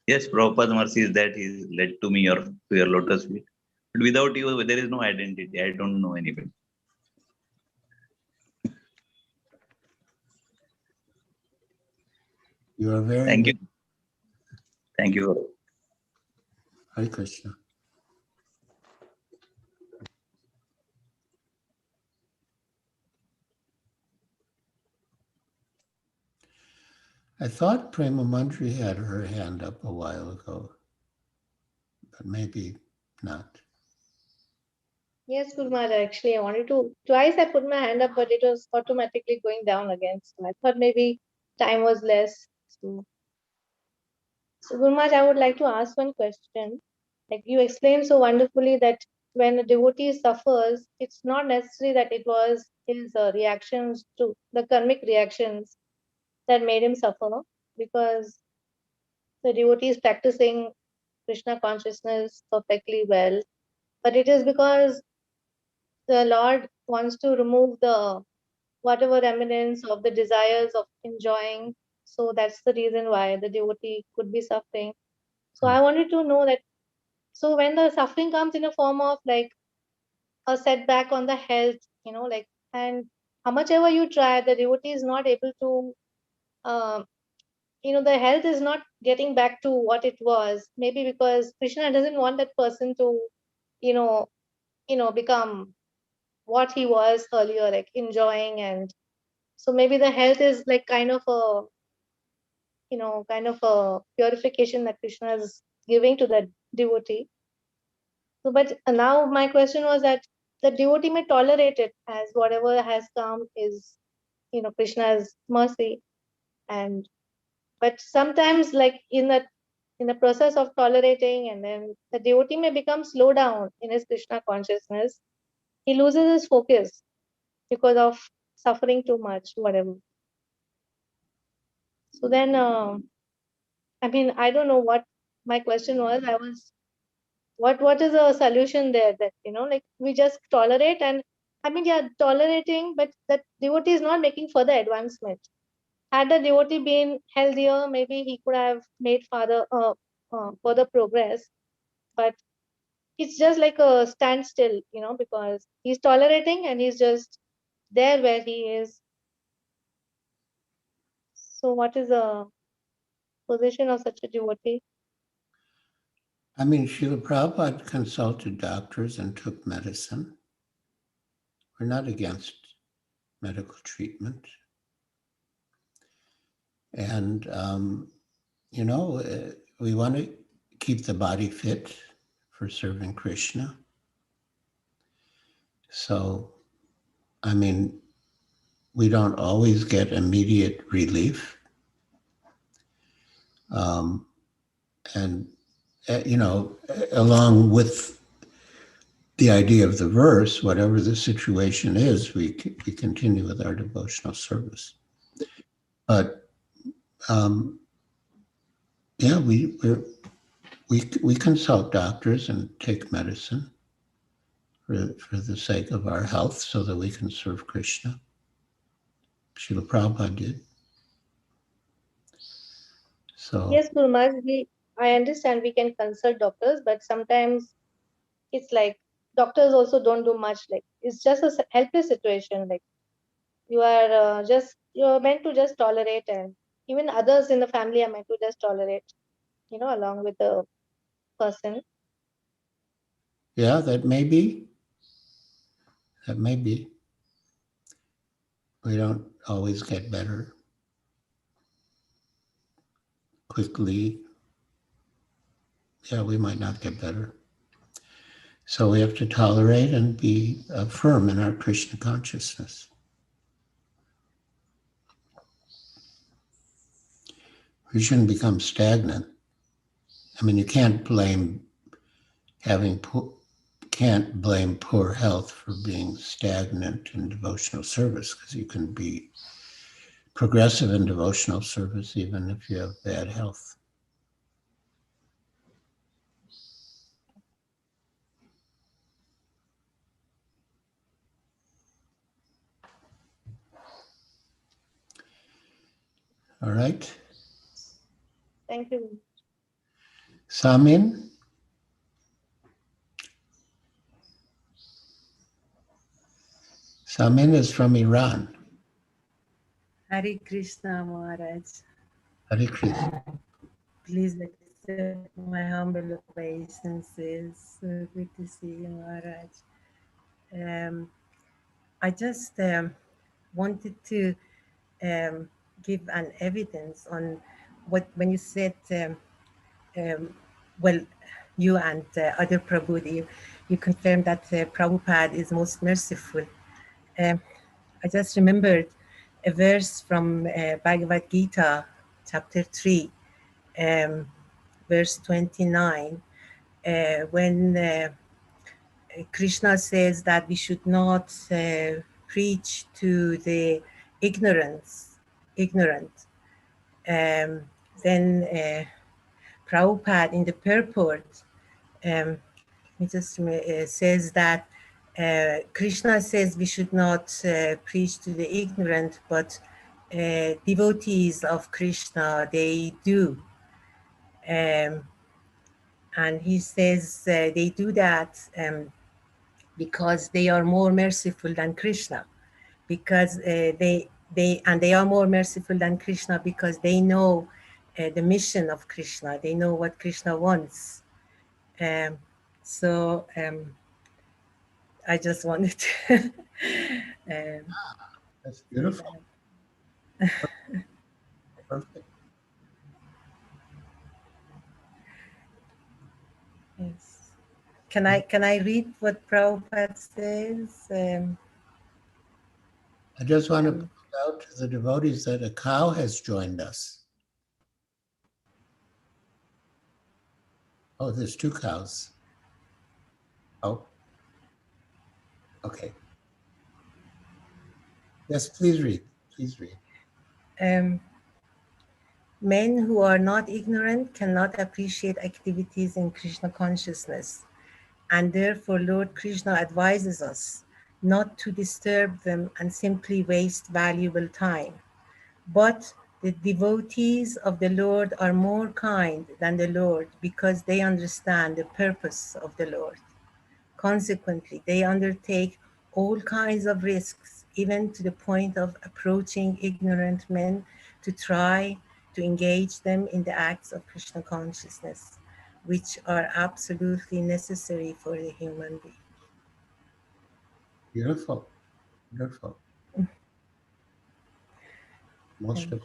Yes, Prabhupada's mercy is that he led to me to your lotus feet. But without you, there is no identity. I don't know anybody. You are very Thank you. Thank you. Hare Krishna. I thought Prema Manjari had her hand up a while ago, but maybe not. Yes, Guru Maharaj, actually, I wanted to, twice I put my hand up, but it was automatically going down again. So I thought maybe time was less. So Guru Maharaj, I would like to ask one question. Like you explained so wonderfully that when a devotee suffers, it's not necessary that it was his reactions to the karmic reactions that made him suffer, because the devotee is practicing Krishna consciousness perfectly well. But it is because the Lord wants to remove the whatever remnants of the desires of enjoying. So that's the reason why the devotee could be suffering. So I wanted to know that, so when the suffering comes in a form of like a setback on the health, like, and how much ever you try, the devotee is not able to, the health is not getting back to what it was. Maybe because Krishna doesn't want that person to, you know, become what he was earlier, like enjoying. And so maybe the health is like kind of a, kind of a purification that Krishna is giving to the devotee. So, but now my question was that the devotee may tolerate it as whatever has come is, Krishna's mercy. And but sometimes, like in the process of tolerating, and then the devotee may become slow down in his Krishna consciousness. He loses his focus because of suffering too much, whatever. So then, I mean, I don't know what my question was. I was, what is a solution there, that like we just tolerate? And I mean, yeah, tolerating, but that devotee is not making further advancement. Had the devotee been healthier, maybe he could have made further progress. But it's just like a standstill, because he's tolerating and he's just there where he is. So what is the position of such a devotee? I mean, Srila Prabhupada consulted doctors and took medicine. We're not against medical treatment. And, we want to keep the body fit for serving Krishna. So, I mean, we don't always get immediate relief. And, along with the idea of the verse, whatever the situation is, we continue with our devotional service. But yeah, we consult doctors and take medicine for the sake of our health, so that we can serve Krishna. Srila Prabhupada did. So Yes, Guru Maharaj, I understand we can consult doctors, but sometimes it's like doctors also don't do much. Like it's just a helpless situation. Like you're meant to just tolerate, and even others in the family are meant to just tolerate, along with the person. yeah, that may be. We don't always get better quickly. Yeah, we might not get better. So we have to tolerate and be firm in our Krishna consciousness. We shouldn't become stagnant. I mean, you can't blame poor health for being stagnant in devotional service, because you can be progressive in devotional service even if you have bad health. All right. Thank you. Samin? Samin is from Iran. Hare Krishna Maharaj. Hare Krishna. Please let us my humble obeisances. Good to see you, Maharaj. I just wanted to give an evidence on what when you said, well, you and other Prabhu, you confirmed that Prabhupada is most merciful. I just remembered a verse from Bhagavad Gita, chapter 3, verse 29, when Krishna says that we should not preach to the ignorant. Then Prabhupada in the purport, it just says that Krishna says we should not preach to the ignorant, but devotees of Krishna, they do. And he says they do that because they are more merciful than Krishna, because they are more merciful than Krishna because they know the mission of Krishna. They know what Krishna wants. So I just wanted to. That's beautiful. Perfect. Yes. Can I read what Prabhupada says? I just want to point out to the devotees that a cow has joined us. Oh, there's 2 cows. Oh, okay. Yes, please read. Please read. Men who are not ignorant cannot appreciate activities in Krishna consciousness, and therefore Lord Krishna advises us not to disturb them and simply waste valuable time. But the devotees of the Lord are more kind than the Lord because they understand the purpose of the Lord. Consequently, they undertake all kinds of risks, even to the point of approaching ignorant men to try to engage them in the acts of Krishna consciousness, which are absolutely necessary for the human being. Beautiful. Beautiful. Most of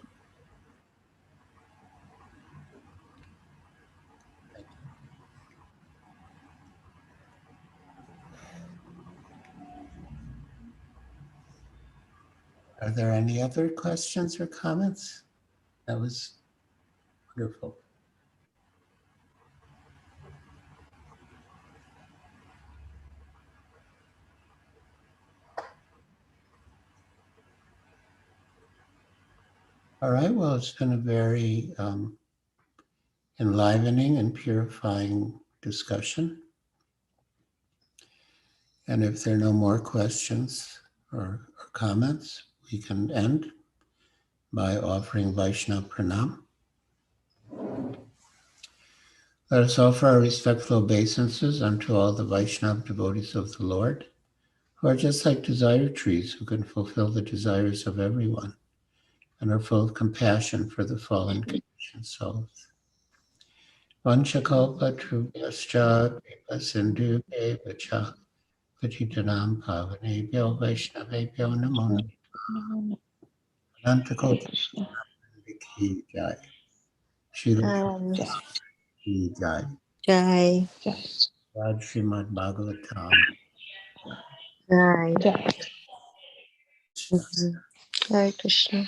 Are there any other questions or comments? That was wonderful. All right, well, it's been a very enlivening and purifying discussion. And if there are no more questions or comments, we can end by offering Vaishnava Pranam. Let us offer our respectful obeisances unto all the Vaishnava devotees of the Lord, who are just like desire trees who can fulfill the desires of everyone and are full of compassion for the fallen conditioned souls. Vanchakalpa trubhyascha vipa sindhu evacha patitanam pavanebhyo vaishnavebhyo namo namaha. Anantakota ki jai. Srila ki jai. Jai. Raj Srimad Bhagavatam. Jai. Jai Krishna.